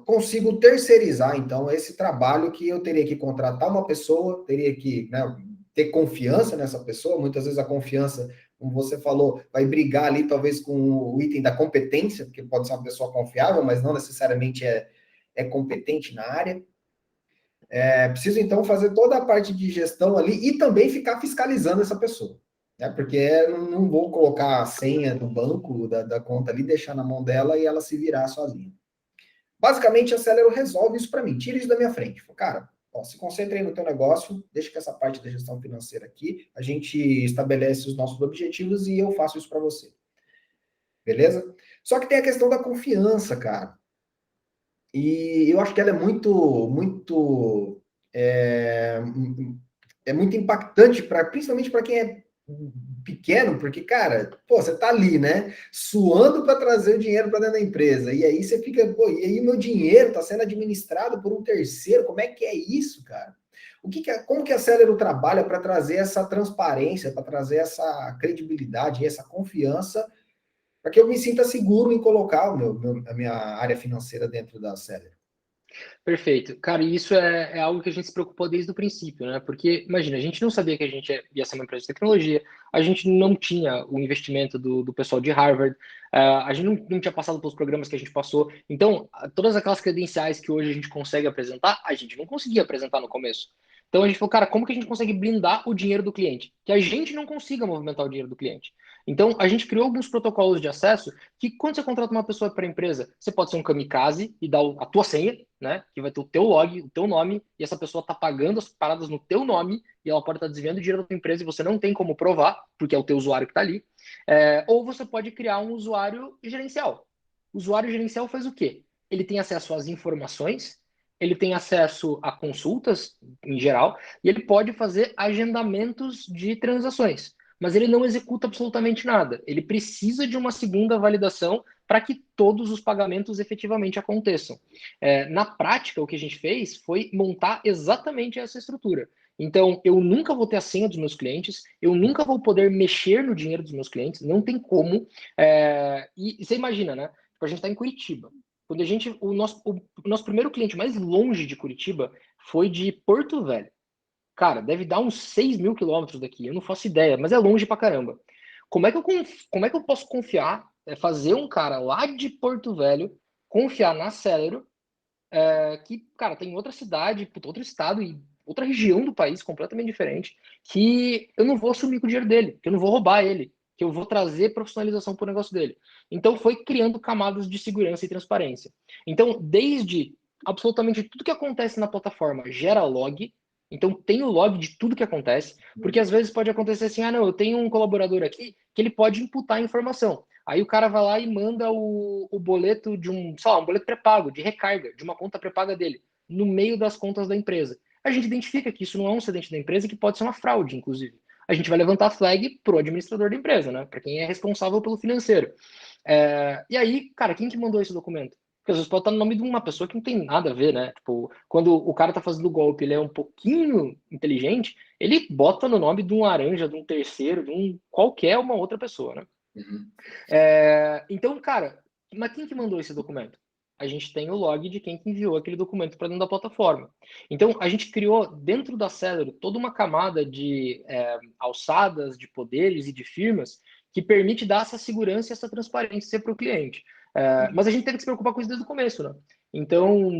consigo terceirizar, então, esse trabalho que eu teria que contratar uma pessoa, teria que, né, ter confiança nessa pessoa, muitas vezes a confiança, como você falou, vai brigar ali, talvez, com o item da competência, porque pode ser uma pessoa confiável, mas não necessariamente é competente na área. Preciso, então, fazer toda a parte de gestão ali e também ficar fiscalizando essa pessoa. Né? Porque eu não vou colocar a senha do banco, da conta ali, deixar na mão dela e ela se virar sozinha. Basicamente, a Celero resolve isso para mim. Tira isso da minha frente. Cara, se concentre aí no teu negócio, deixa que essa parte da gestão financeira aqui, a gente estabelece os nossos objetivos e eu faço isso para você. Beleza? Só que tem a questão da confiança, cara. E eu acho que ela é muito é, é muito impactante principalmente para quem é pequeno, porque, cara, pô, você tá ali, né, suando para trazer o dinheiro para dentro da empresa, e aí você fica, pô, e aí meu dinheiro está sendo administrado por um terceiro, como é que é isso, cara? Como que a Celero trabalha para trazer essa transparência, para trazer essa credibilidade, essa confiança, para que eu me sinta seguro em colocar a minha área financeira dentro da Celero? Perfeito. Cara, e isso é algo que a gente se preocupou desde o princípio, né? Porque, imagina, a gente não sabia que a gente ia ser uma empresa de tecnologia, a gente não tinha o investimento do pessoal de Harvard, a gente não tinha passado pelos programas que a gente passou. Então, todas aquelas credenciais que hoje a gente consegue apresentar, a gente não conseguia apresentar no começo. Então, a gente falou, cara, como que a gente consegue blindar o dinheiro do cliente? Que a gente não consiga movimentar o dinheiro do cliente. Então, a gente criou alguns protocolos de acesso que, quando você contrata uma pessoa para a empresa, você pode ser um kamikaze e dar a tua senha, né? Que vai ter o teu log, o teu nome, e essa pessoa tá pagando as paradas no teu nome, e ela pode estar desviando dinheiro da tua empresa e você não tem como provar, porque é o teu usuário que está ali. Ou você pode criar um usuário gerencial. O usuário gerencial faz o quê? Ele tem acesso às informações, ele tem acesso a consultas em geral, e ele pode fazer agendamentos de transações. mas ele não executa absolutamente nada. Ele precisa de uma segunda validação para que todos os pagamentos efetivamente aconteçam. Na prática, o que a gente fez foi montar exatamente essa estrutura. Então, eu nunca vou ter a senha dos meus clientes, eu nunca vou poder mexer no dinheiro dos meus clientes, não tem como. E você imagina, né? Tipo, a gente está em Curitiba. Quando o nosso primeiro cliente mais longe de Curitiba foi de Porto Velho. Cara, deve dar uns 6.000 quilômetros daqui. Eu não faço ideia, mas é longe pra caramba. Como é que eu posso confiar, fazer um cara lá de Porto Velho confiar na Celero, que, cara, tem outra cidade, outro estado e outra região do país completamente diferente, que eu não vou assumir com o dinheiro dele, que eu não vou roubar ele, que eu vou trazer profissionalização para o negócio dele. Então, foi criando camadas de segurança e transparência. Então, desde absolutamente tudo que acontece na plataforma gera log, então tem o log de tudo que acontece, porque às vezes pode acontecer assim, não, eu tenho um colaborador aqui que ele pode imputar informação. Aí o cara vai lá e manda o boleto de sei lá, um boleto pré-pago, de recarga, de uma conta pré-paga dele, no meio das contas da empresa. A gente identifica que isso não é um excedente da empresa, que pode ser uma fraude, inclusive. A gente vai levantar a flag pro administrador da empresa, né? Para quem é responsável pelo financeiro. E aí, cara, quem que mandou esse documento? Porque às vezes pode estar no nome de uma pessoa que não tem nada a ver, né? Tipo, quando o cara tá fazendo o golpe, ele é um pouquinho inteligente, ele bota no nome de um laranja, de um terceiro, de um qualquer uma outra pessoa, né? Uhum. Então, cara, mas quem que mandou esse documento? A gente tem o log de quem que enviou aquele documento para dentro da plataforma. Então, a gente criou dentro da Celero toda uma camada de alçadas, de poderes e de firmas que permite dar essa segurança e essa transparência para o cliente. Mas a gente teve que se preocupar com isso desde o começo, né? Então,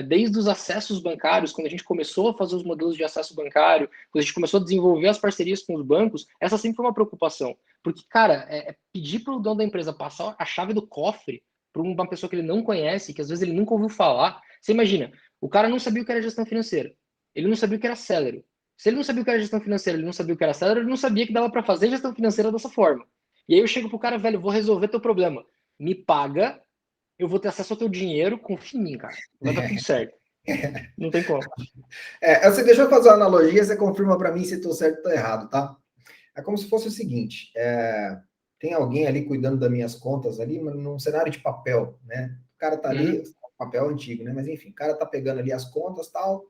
desde os acessos bancários, quando a gente começou a fazer os modelos de acesso bancário, quando a gente começou a desenvolver as parcerias com os bancos, essa sempre foi uma preocupação. Porque, cara, pedir para o dono da empresa passar a chave do cofre para uma pessoa que ele não conhece, que às vezes ele nunca ouviu falar. Você imagina, o cara não sabia o que era gestão financeira. Ele não sabia o que era Celero. Se ele não sabia o que era gestão financeira, ele não sabia o que era Celero, ele não sabia que dava para fazer gestão financeira dessa forma. E aí eu chego pro cara, velho, vou resolver teu problema. Me paga, eu vou ter acesso ao teu dinheiro, confia em mim, cara. Vai dar tudo certo. Não tem como. Você deixa eu fazer uma analogia, você confirma para mim se estou certo ou estou errado, tá? É como se fosse o seguinte: tem alguém ali cuidando das minhas contas ali, mas num cenário de papel, né? O cara tá ali, papel antigo, né? Mas enfim, o cara tá pegando ali as contas, tal.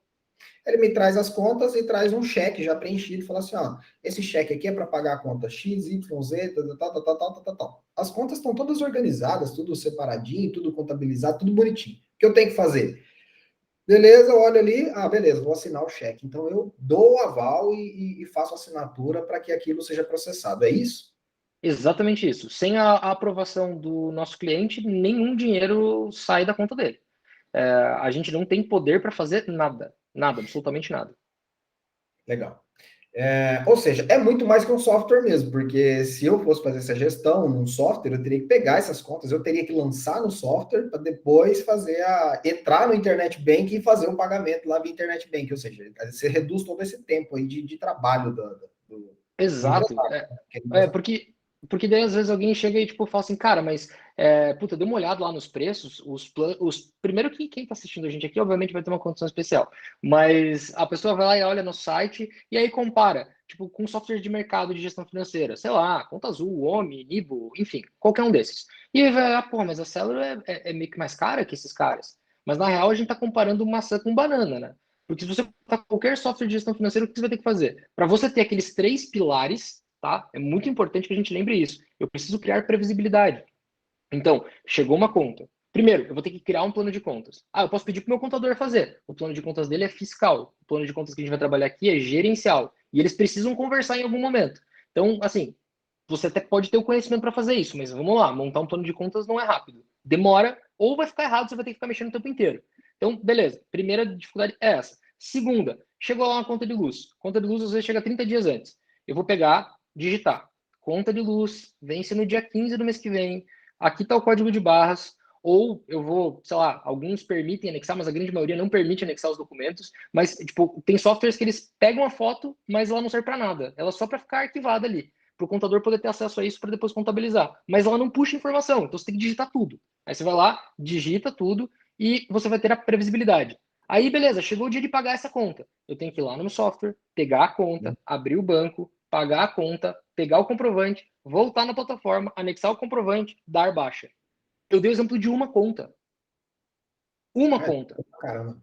Ele me traz as contas e traz um cheque já preenchido, fala assim, ó, esse cheque aqui é para pagar a conta X, Y, Z, tal, tal, tal, tal, tal, tal. As contas estão todas organizadas, tudo separadinho, tudo contabilizado, tudo bonitinho. O que eu tenho que fazer? Beleza, olha ali, beleza, vou assinar o cheque. Então eu dou o aval e faço a assinatura para que aquilo seja processado. É isso? Exatamente isso. Sem a aprovação do nosso cliente, nenhum dinheiro sai da conta dele. A gente não tem poder para fazer nada. Nada, absolutamente nada. Legal. Ou seja, é muito mais que um software mesmo, porque se eu fosse fazer essa gestão num software, eu teria que pegar essas contas, eu teria que lançar no software para depois entrar no Internet Bank e fazer o pagamento lá via Internet Bank. Ou seja, você reduz todo esse tempo aí de trabalho do Exato. empresário. Porque daí às vezes alguém chega e tipo, fala assim, cara, mas puta, dê uma olhada lá nos preços, primeiro que quem está assistindo a gente aqui, obviamente, vai ter uma condição especial. Mas a pessoa vai lá e olha no site e aí compara, tipo, com software de mercado de gestão financeira, sei lá, Conta Azul, OMI, Nibo, enfim, qualquer um desses. E aí vai, pô, mas a Celero é meio que mais cara que esses caras. Mas na real a gente está comparando maçã com banana, né? Porque se você colocar qualquer software de gestão financeira, o que você vai ter que fazer? Para você ter aqueles três pilares, tá? É muito importante que a gente lembre isso. Eu preciso criar previsibilidade. Então, chegou uma conta. Primeiro, eu vou ter que criar um plano de contas. Eu posso pedir para o meu contador fazer. O plano de contas dele é fiscal. O plano de contas que a gente vai trabalhar aqui é gerencial. E eles precisam conversar em algum momento. Então, assim, você até pode ter o conhecimento para fazer isso, mas vamos lá, montar um plano de contas não é rápido. Demora, ou vai ficar errado, você vai ter que ficar mexendo o tempo inteiro. Então, beleza. Primeira dificuldade é essa. Segunda, chegou lá uma conta de luz. Conta de luz às vezes chega 30 dias antes. Eu vou pegar, digitar. Conta de luz, vence no dia 15 do mês que vem. Aqui está o código de barras. Ou eu vou, sei lá, alguns permitem anexar, mas a grande maioria não permite anexar os documentos. Mas, tipo, tem softwares que eles pegam a foto, mas ela não serve para nada. Ela é só para ficar arquivada ali para o contador poder ter acesso a isso para depois contabilizar. Mas ela não puxa informação, então você tem que digitar tudo. Aí você vai lá, digita tudo e você vai ter a previsibilidade. Aí, beleza, chegou o dia de pagar essa conta. Eu tenho que ir lá no software, pegar a conta, abrir o banco, pagar a conta, pegar o comprovante, voltar na plataforma, anexar o comprovante, dar baixa. Eu dei o exemplo de uma conta. Uma conta. Caramba.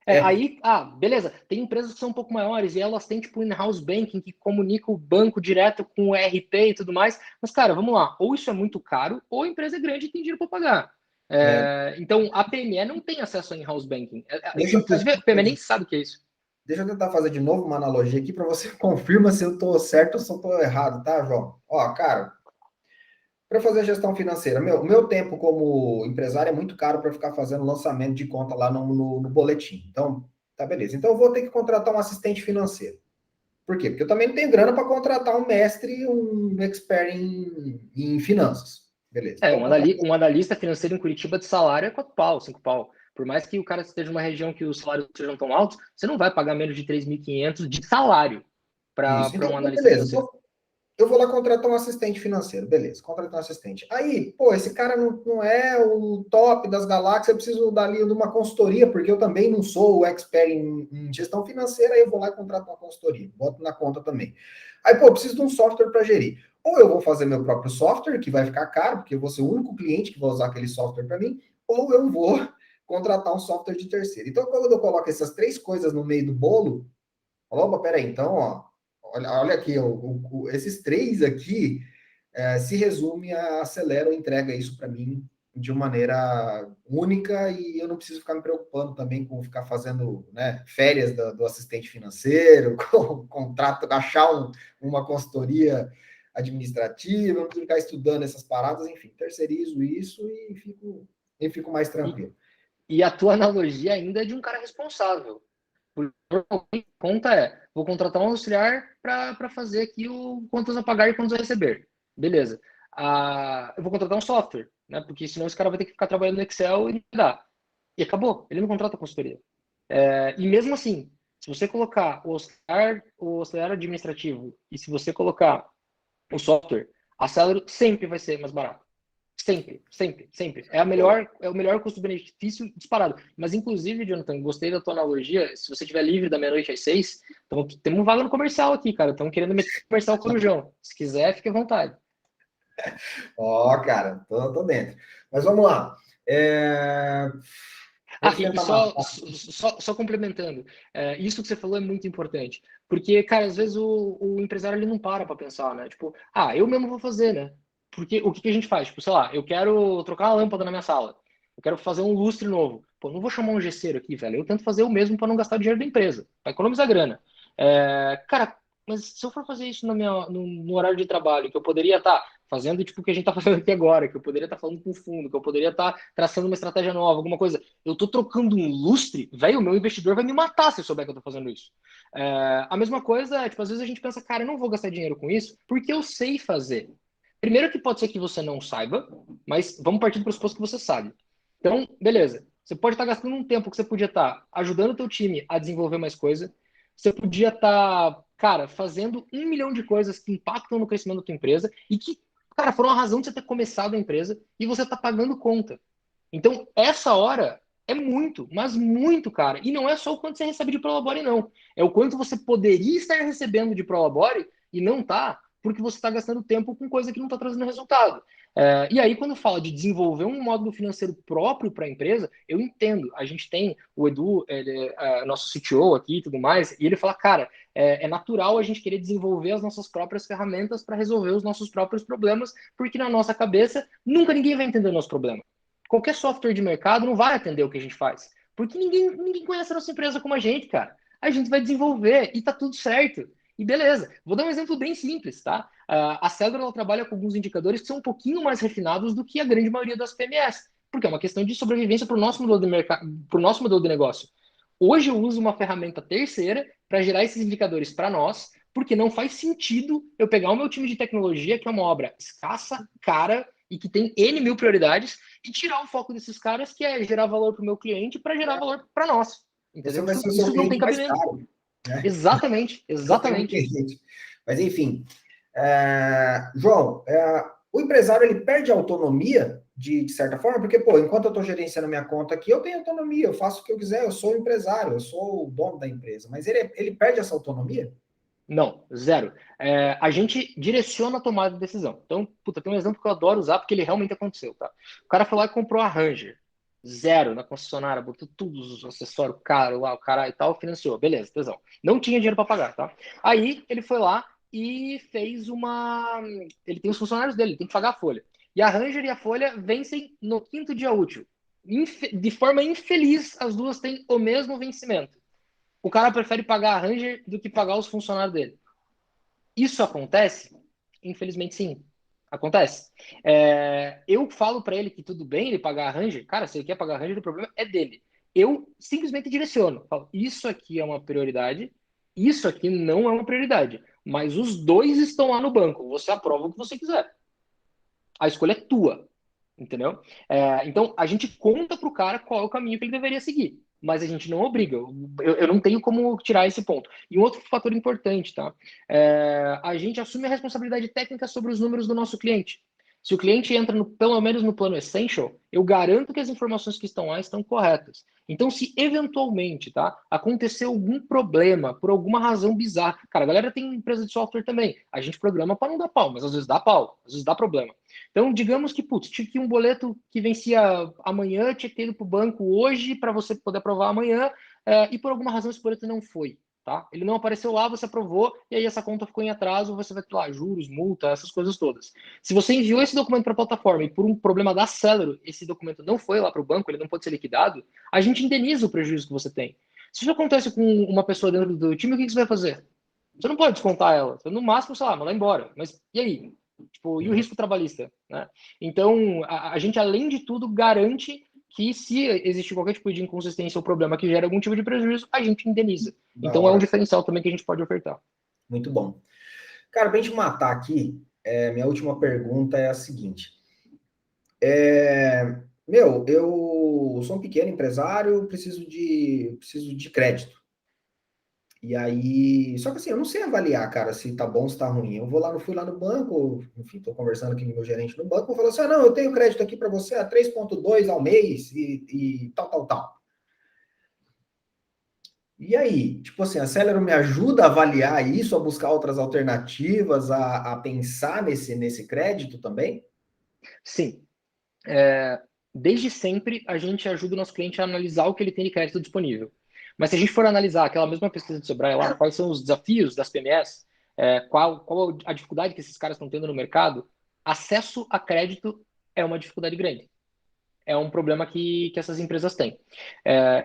Aí, beleza, tem empresas que são um pouco maiores e elas têm, tipo, in-house banking que comunica o banco direto com o ERP e tudo mais. Mas, cara, vamos lá, ou isso é muito caro, ou a empresa é grande e tem dinheiro para pagar. Então, a PME não tem acesso a in-house banking. Inclusive, a PME nem sabe o que é isso. Deixa eu tentar fazer de novo uma analogia aqui para você confirma se eu estou certo ou se eu estou errado, tá, João? Ó, cara, para fazer gestão financeira, meu tempo como empresário é muito caro para ficar fazendo lançamento de conta lá no boletim. Então, tá beleza. Então, eu vou ter que contratar um assistente financeiro. Por quê? Porque eu também não tenho grana para contratar um mestre, um expert em finanças. Beleza. Então, Um analista financeiro em Curitiba de salário é 4 pau, 5 pau. Por mais que o cara esteja numa região que os salários sejam tão altos, você não vai pagar menos de 3.500 de salário para então, um analista beleza. financeiro. Eu vou lá contratar um assistente financeiro, beleza, contratar um assistente. Aí, pô, esse cara não é o top das galáxias, eu preciso dali de uma consultoria, porque eu também não sou o expert em gestão financeira, aí eu vou lá e contrato uma consultoria, boto na conta também. Aí, pô, eu preciso de um software para gerir. Ou eu vou fazer meu próprio software, que vai ficar caro, porque eu vou ser o único cliente que vai usar aquele software para mim, ou eu vou contratar um software de terceiro. Então, quando eu coloco essas três coisas no meio do bolo, opa, peraí, então, ó, olha aqui, esses três aqui se resume a Acelero entrega isso para mim de uma maneira única e eu não preciso ficar me preocupando também com ficar fazendo, né, férias do assistente financeiro, com contrato, achar uma consultoria administrativa, não preciso ficar estudando essas paradas, enfim, terceirizo isso e fico mais tranquilo. E a tua analogia ainda é de um cara responsável. Normalmente, conta vou contratar um auxiliar para fazer aqui o quantos a pagar e quantos a receber. Beleza. Eu vou contratar um software, né? Porque senão esse cara vai ter que ficar trabalhando no Excel e não dá. E acabou. Ele não contrata consultoria. E mesmo assim, se você colocar o auxiliar administrativo e se você colocar o software, a Celery sempre vai ser mais barato. Sempre, sempre, sempre. É o melhor custo-benefício disparado. Mas, inclusive, Jonathan, gostei da tua analogia. Se você estiver livre da meia-noite às 6, então, temos um vaga no comercial aqui, cara. Estão querendo meter no comercial Corujão. Se quiser, fique à vontade. Ó, cara, tô dentro. Mas vamos lá. E só complementando, isso que você falou é muito importante. Porque, cara, às vezes o empresário ele não para pensar, né? Tipo, eu mesmo vou fazer, né? Porque o que a gente faz? Tipo, sei lá, eu quero trocar uma lâmpada na minha sala. Eu quero fazer um lustre novo. Pô, não vou chamar um gesseiro aqui, velho. Eu tento fazer o mesmo para não gastar dinheiro da empresa, para economizar grana. Cara, mas se eu for fazer isso no horário de trabalho, que eu poderia estar fazendo tipo o que a gente está fazendo aqui agora, que eu poderia estar falando com o fundo, que eu poderia estar traçando uma estratégia nova, alguma coisa. Eu tô trocando um lustre, velho, o meu investidor vai me matar se eu souber que eu tô fazendo isso. A mesma coisa, tipo, às vezes a gente pensa, cara, eu não vou gastar dinheiro com isso, porque eu sei fazer. Primeiro que pode ser que você não saiba, mas vamos partir do pressuposto que você sabe. Então, beleza. Você pode estar gastando um tempo que você podia estar ajudando o teu time a desenvolver mais coisa. Você podia estar, cara, fazendo 1 milhão de coisas que impactam no crescimento da tua empresa e que, cara, foram a razão de você ter começado a empresa e você está pagando conta. Então, essa hora é muito, mas muito, cara. E não é só o quanto você recebe de Prolabore, não. É o quanto você poderia estar recebendo de Prolabore e não tá, porque você está gastando tempo com coisa que não está trazendo resultado. E aí, quando fala de desenvolver um módulo financeiro próprio para a empresa, eu entendo. A gente tem o Edu, nosso CTO aqui e tudo mais, e ele fala, cara, é natural a gente querer desenvolver as nossas próprias ferramentas para resolver os nossos próprios problemas, porque na nossa cabeça nunca ninguém vai entender o nosso problema. Qualquer software de mercado não vai atender o que a gente faz. Porque ninguém conhece a nossa empresa como a gente, cara. A gente vai desenvolver e tá tudo certo. E beleza. Vou dar um exemplo bem simples, tá? A Cedro, ela trabalha com alguns indicadores que são um pouquinho mais refinados do que a grande maioria das PMS. Porque é uma questão de sobrevivência para o nosso modelo de mercado, para o nosso modelo de negócio. Hoje eu uso uma ferramenta terceira para gerar esses indicadores para nós, porque não faz sentido eu pegar o meu time de tecnologia, que é uma obra escassa, cara, e que tem N mil prioridades, e tirar o foco desses caras, que é gerar valor para o meu cliente, para gerar valor para nós. Você Entendeu? vai ser o seu Isso não tem cliente mais cabimento. caro, né? Exatamente, Não tem um exatamente. cliente. Mas, enfim. João, o empresário, ele perde autonomia, de certa forma, porque, pô, enquanto eu estou gerenciando minha conta aqui, eu tenho autonomia, eu faço o que eu quiser, eu sou o empresário, eu sou o dono da empresa. Mas ele perde essa autonomia? Não, zero. A gente direciona a tomada de decisão. Então, puta, tem um exemplo que eu adoro usar porque ele realmente aconteceu, tá? O cara foi lá e comprou a Ranger. Zero na concessionária, botou todos os acessórios caro lá, o cara e tal, financiou. Beleza, tesão. Não tinha dinheiro para pagar, tá? Aí ele foi lá e fez uma. Ele tem os funcionários dele, ele tem que pagar a folha. E a Ranger e a folha vencem no quinto dia útil. De forma infeliz, as duas têm o mesmo vencimento. O cara prefere pagar a Ranger do que pagar os funcionários dele. Isso acontece? Infelizmente, sim. Acontece. Eu falo para ele que tudo bem ele pagar a Ranger. Cara, se ele quer pagar a Ranger, o problema é dele. Eu simplesmente direciono. Falo, isso aqui é uma prioridade, isso aqui não é uma prioridade. Mas os dois estão lá no banco. Você aprova o que você quiser. A escolha é tua. Entendeu? Então, a gente conta pro cara qual é o caminho que ele deveria seguir, mas a gente não obriga. Eu não tenho como tirar esse ponto. E um outro fator importante, tá? A gente assume a responsabilidade técnica sobre os números do nosso cliente. Se o cliente entra pelo menos no plano Essential, eu garanto que as informações que estão lá estão corretas. Então, se eventualmente, tá, acontecer algum problema por alguma razão bizarra, cara, a galera tem empresa de software também. A gente programa para não dar pau, mas às vezes dá pau, às vezes dá problema. Então, digamos que, putz, tinha que um boleto que vencia amanhã, tinha que ter ido para o banco hoje para você poder aprovar amanhã, e por alguma razão esse boleto não foi, tá? Ele não apareceu lá, você aprovou, e aí essa conta ficou em atraso, você vai ter lá juros, multa, essas coisas todas. Se você enviou esse documento para a plataforma e por um problema da Celero, esse documento não foi lá para o banco, ele não pode ser liquidado, a gente indeniza o prejuízo que você tem. Se isso acontece com uma pessoa dentro do time, o que você vai fazer? Você não pode descontar ela. Você, no máximo, sei lá, mandar embora. Mas e aí? Tipo, e o risco trabalhista, né? Então, a gente, além de tudo, garante que se existe qualquer tipo de inconsistência ou problema que gera algum tipo de prejuízo, a gente indeniza. Da Então, é um hora. diferencial também que a gente pode ofertar. Muito bom. Cara, pra gente matar aqui, minha última pergunta é a seguinte. Eu sou um pequeno empresário, preciso de crédito. E aí, só que assim, eu não sei avaliar, cara, se tá bom, se tá ruim. Fui lá no banco, enfim, tô conversando aqui com o meu gerente no banco, falou assim: não, eu tenho crédito aqui para você a 3,2 ao mês e tal, tal, tal. E aí, tipo assim, a Celero me ajuda a avaliar isso, a buscar outras alternativas, a pensar nesse crédito também? Sim. Desde sempre, a gente ajuda o nosso cliente a analisar o que ele tem de crédito disponível. Mas se a gente for analisar aquela mesma pesquisa de Sebrae lá, quais são os desafios das PMEs, qual a dificuldade que esses caras estão tendo no mercado, acesso a crédito é uma dificuldade grande. É um problema que essas empresas têm.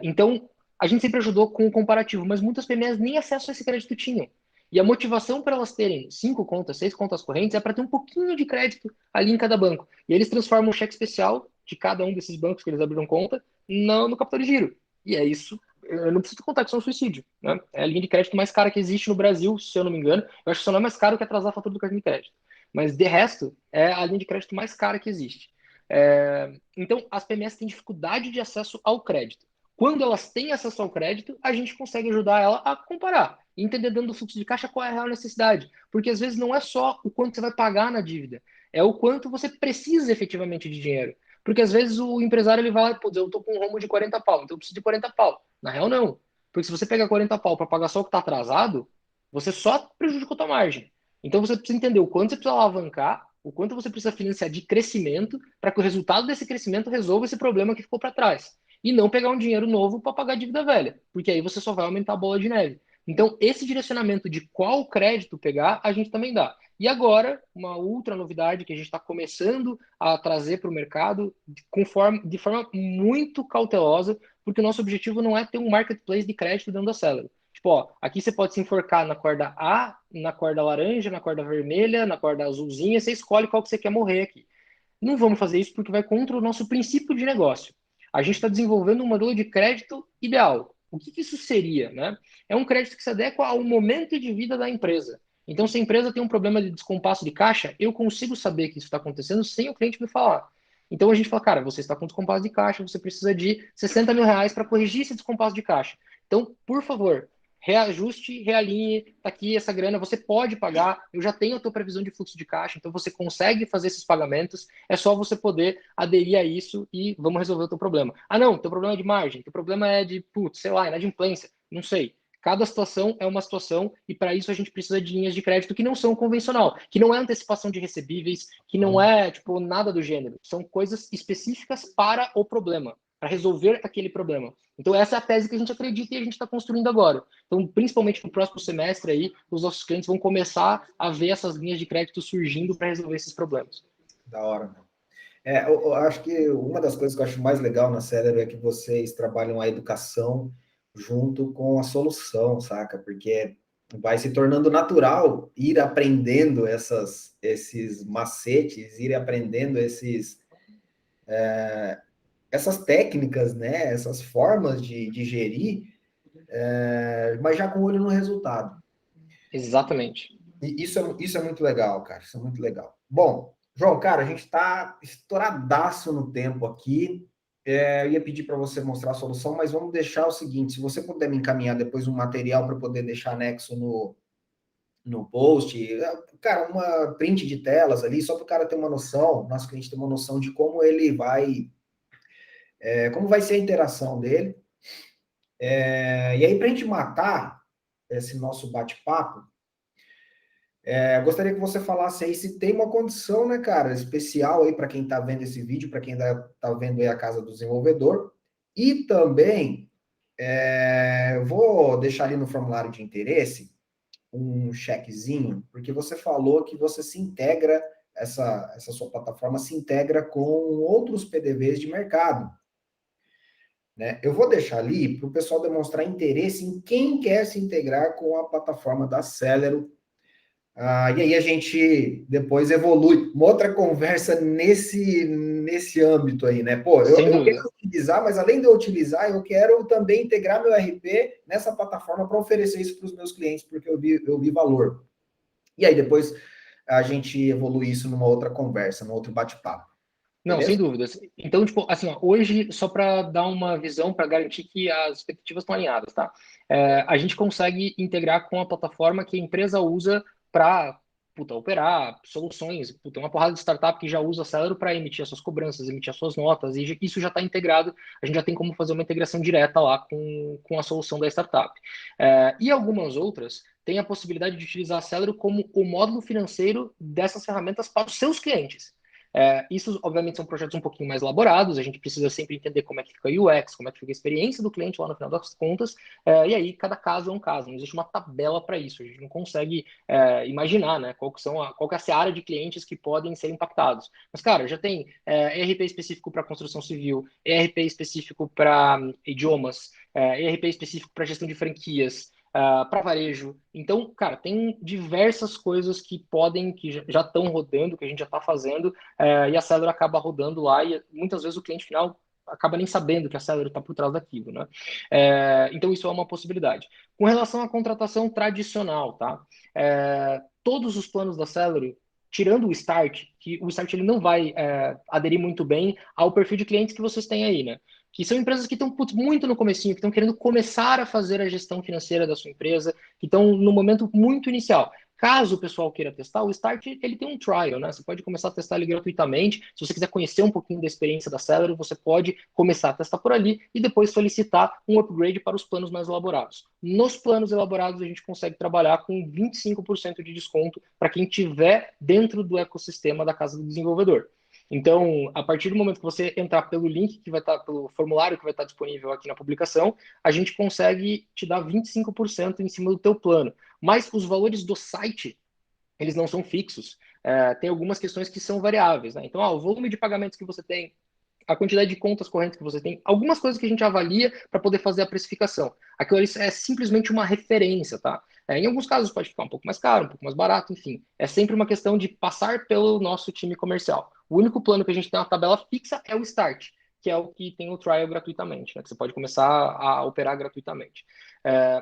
Então, a gente sempre ajudou com o comparativo, mas muitas PMEs nem acesso a esse crédito tinham. E a motivação para elas terem 5 contas, 6 contas correntes é para ter um pouquinho de crédito ali em cada banco. E eles transformam o cheque especial de cada um desses bancos que eles abriram conta no capital de giro. E é isso. Eu não preciso contar que isso é um suicídio. Né? É a linha de crédito mais cara que existe no Brasil, se eu não me engano. Eu acho que só não é mais caro que atrasar a fatura do cartão de crédito. Mas, de resto, é a linha de crédito mais cara que existe. Então, as PMEs têm dificuldade de acesso ao crédito. Quando elas têm acesso ao crédito, a gente consegue ajudar ela a comparar, entender dentro do fluxo de caixa qual é a real necessidade. Porque às vezes não é só o quanto você vai pagar na dívida, é o quanto você precisa efetivamente de dinheiro. Porque às vezes o empresário ele vai lá, putz, eu tô com um rombo de 40 pau, então eu preciso de 40 pau. Na real, não. Porque se você pegar 40 pau para pagar só o que está atrasado, você só prejudicou a tua margem. Então você precisa entender o quanto você precisa alavancar, o quanto você precisa financiar de crescimento para que o resultado desse crescimento resolva esse problema que ficou para trás. E não pegar um dinheiro novo para pagar a dívida velha, porque aí você só vai aumentar a bola de neve. Então, esse direcionamento de qual crédito pegar, a gente também dá. E agora, uma outra novidade que a gente está começando a trazer para o mercado de forma muito cautelosa, porque o nosso objetivo não é ter um marketplace de crédito dentro da Celero. Tipo, ó, aqui você pode se enforcar na corda A, na corda laranja, na corda vermelha, na corda azulzinha, você escolhe qual que você quer morrer aqui. Não vamos fazer isso porque vai contra o nosso princípio de negócio. A gente está desenvolvendo um modelo de crédito ideal. O que isso seria? Né? É um crédito que se adequa ao momento de vida da empresa. Então, se a empresa tem um problema de descompasso de caixa, eu consigo saber que isso está acontecendo sem o cliente me falar. Então, a gente fala, cara, você está com descompasso de caixa, você precisa de 60 mil reais para corrigir esse descompasso de caixa. Então, por favor, reajuste, realinhe, tá aqui essa grana, você pode pagar, eu já tenho a tua previsão de fluxo de caixa, então você consegue fazer esses pagamentos, é só você poder aderir a isso e vamos resolver o teu problema. Ah, não, teu problema é de margem, teu problema é de, putz, sei lá, inadimplência, não sei. Cada situação é uma situação e para isso a gente precisa de linhas de crédito que não são convencional, que não é antecipação de recebíveis, que não é tipo nada do gênero. São coisas específicas para o problema, para resolver aquele problema. Então essa é a tese que a gente acredita e a gente está construindo agora. Então, principalmente no próximo semestre aí, os nossos clientes vão começar a ver essas linhas de crédito surgindo para resolver esses problemas. Da hora, né? Eu acho que uma das coisas que eu acho mais legal na Celero é que vocês trabalham a educação junto com a solução, saca? Porque vai se tornando natural ir aprendendo esses macetes, ir aprendendo essas técnicas, né? Essas formas de gerir, mas já com o olho no resultado. Exatamente. E isso é muito legal, cara. Isso é muito legal. Bom, João, cara, a gente está estouradaço no tempo aqui. Eu ia pedir para você mostrar a solução, mas vamos deixar o seguinte: se você puder me encaminhar depois um material para poder deixar anexo no post, cara, uma print de telas ali, só para o cara ter uma noção, nosso cliente ter uma noção de como ele vai, como vai ser a interação dele. E aí, para a gente matar esse nosso bate-papo, eu gostaria que você falasse aí se tem uma condição, né, cara, especial aí para quem está vendo esse vídeo, para quem ainda está vendo aí a Casa do Desenvolvedor. E também, eu vou deixar ali no formulário de interesse um checkzinho, porque você falou que você se integra, essa sua plataforma se integra com outros PDVs de mercado, né? Eu vou deixar ali para o pessoal demonstrar interesse em quem quer se integrar com a plataforma da Celero. E aí a gente depois evolui. Uma outra conversa nesse âmbito aí, né? Pô, Sem eu dúvida. quero utilizar, mas além de eu utilizar, eu quero também integrar meu RP nessa plataforma para oferecer isso para os meus clientes, porque eu vi valor. E aí depois a gente evolui isso numa outra conversa, num outro bate-papo. Não, sem Beleza? dúvidas. Então, tipo, assim, ó, hoje, só para dar uma visão, para garantir que as expectativas estão alinhadas, tá? A gente consegue integrar com a plataforma que a empresa usa para operar soluções. Puta, uma porrada de startup que já usa a Celero para emitir as suas cobranças, emitir as suas notas, e isso já está integrado. A gente já tem como fazer uma integração direta lá com a solução da startup. E algumas outras têm a possibilidade de utilizar a Celero como o módulo financeiro dessas ferramentas para os seus clientes. Isso, obviamente, são projetos um pouquinho mais elaborados, a gente precisa sempre entender como é que fica o UX, como é que fica a experiência do cliente lá no final das contas, e aí cada caso é um caso, não existe uma tabela para isso, a gente não consegue imaginar, né, qual que é a seara de clientes que podem ser impactados. Mas, cara, já tem ERP específico para construção civil, ERP específico para idiomas, ERP específico para gestão de franquias, para varejo. Então, cara, tem diversas coisas que já estão rodando, que a gente já está fazendo, e a Celero acaba rodando lá e muitas vezes o cliente final acaba nem sabendo que a Celero está por trás daquilo, né? Então isso é uma possibilidade. Com relação à contratação tradicional, tá? Todos os planos da Celero, tirando o Start, que o Start ele não vai aderir muito bem ao perfil de clientes que vocês têm aí, né? Que são empresas que estão muito no comecinho, que estão querendo começar a fazer a gestão financeira da sua empresa, que estão no momento muito inicial. Caso o pessoal queira testar, o Start ele tem um trial, né? Você pode começar a testar ele gratuitamente. Se você quiser conhecer um pouquinho da experiência da Celero, você pode começar a testar por ali e depois solicitar um upgrade para os planos mais elaborados. Nos planos elaborados, a gente consegue trabalhar com 25% de desconto para quem estiver dentro do ecossistema da Casa do Desenvolvedor. Então, a partir do momento que você entrar pelo link que vai estar, pelo formulário que vai estar disponível aqui na publicação, a gente consegue te dar 25% em cima do teu plano. Mas os valores do site, eles não são fixos. Tem algumas questões que são variáveis, né? Então, o volume de pagamentos que você tem, a quantidade de contas correntes que você tem, algumas coisas que a gente avalia para poder fazer a precificação. Aquilo ali é simplesmente uma referência, tá? Em alguns casos pode ficar um pouco mais caro, um pouco mais barato, enfim. É sempre uma questão de passar pelo nosso time comercial. O único plano que a gente tem uma tabela fixa é o Start, que é o que tem o trial gratuitamente, né? Que você pode começar a operar gratuitamente.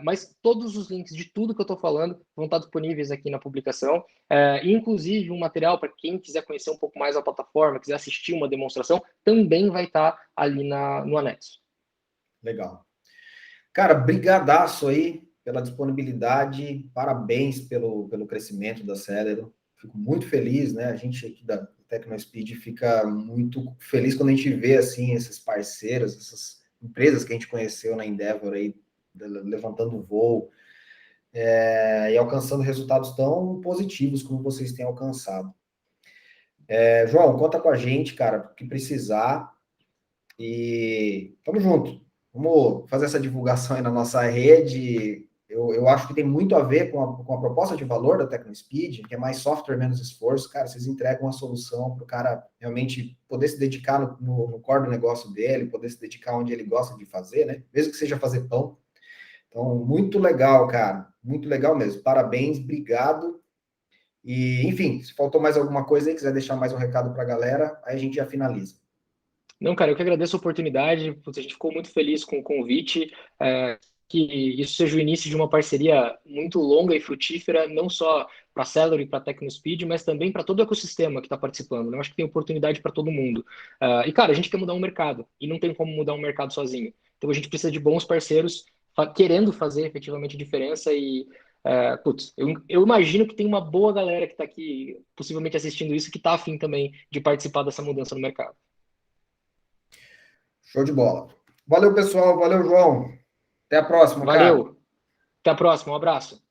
Mas todos os links de tudo que eu estou falando vão estar disponíveis aqui na publicação. Inclusive, um material para quem quiser conhecer um pouco mais a plataforma, quiser assistir uma demonstração, também vai estar ali no anexo. Legal. Cara, brigadaço aí pela disponibilidade, parabéns pelo crescimento da Celero. Fico muito feliz, né? A gente aqui da TecnoSpeed fica muito feliz quando a gente vê, assim, esses parceiros, essas empresas que a gente conheceu na Endeavor aí levantando voo, e alcançando resultados tão positivos como vocês têm alcançado. João, conta com a gente, cara, o que precisar, e tamo junto. Vamos fazer essa divulgação aí na nossa rede. Eu acho que tem muito a ver com a proposta de valor da TecnoSpeed, que é mais software, menos esforço. Cara, vocês entregam uma solução para o cara realmente poder se dedicar no core do negócio dele, poder se dedicar onde ele gosta de fazer, né? Mesmo que seja fazer pão. Então, muito legal, cara. Muito legal mesmo. Parabéns, obrigado. E, enfim, se faltou mais alguma coisa aí, quiser deixar mais um recado para a galera, aí a gente já finaliza. Não, cara, eu que agradeço a oportunidade. Putz, a gente ficou muito feliz com o convite. Que isso seja o início de uma parceria muito longa e frutífera, não só para a Celery e para a TecnoSpeed, mas também para todo o ecossistema que está participando. Eu acho que tem oportunidade para todo mundo. E, cara, a gente quer mudar um mercado e não tem como mudar um mercado sozinho. Então, a gente precisa de bons parceiros querendo fazer efetivamente diferença e putz, eu imagino que tem uma boa galera que está aqui, possivelmente assistindo isso, que está afim também de participar dessa mudança no mercado. Show de bola. Valeu, pessoal. Valeu, João. Até a próxima, cara. Valeu, até a próxima, um abraço.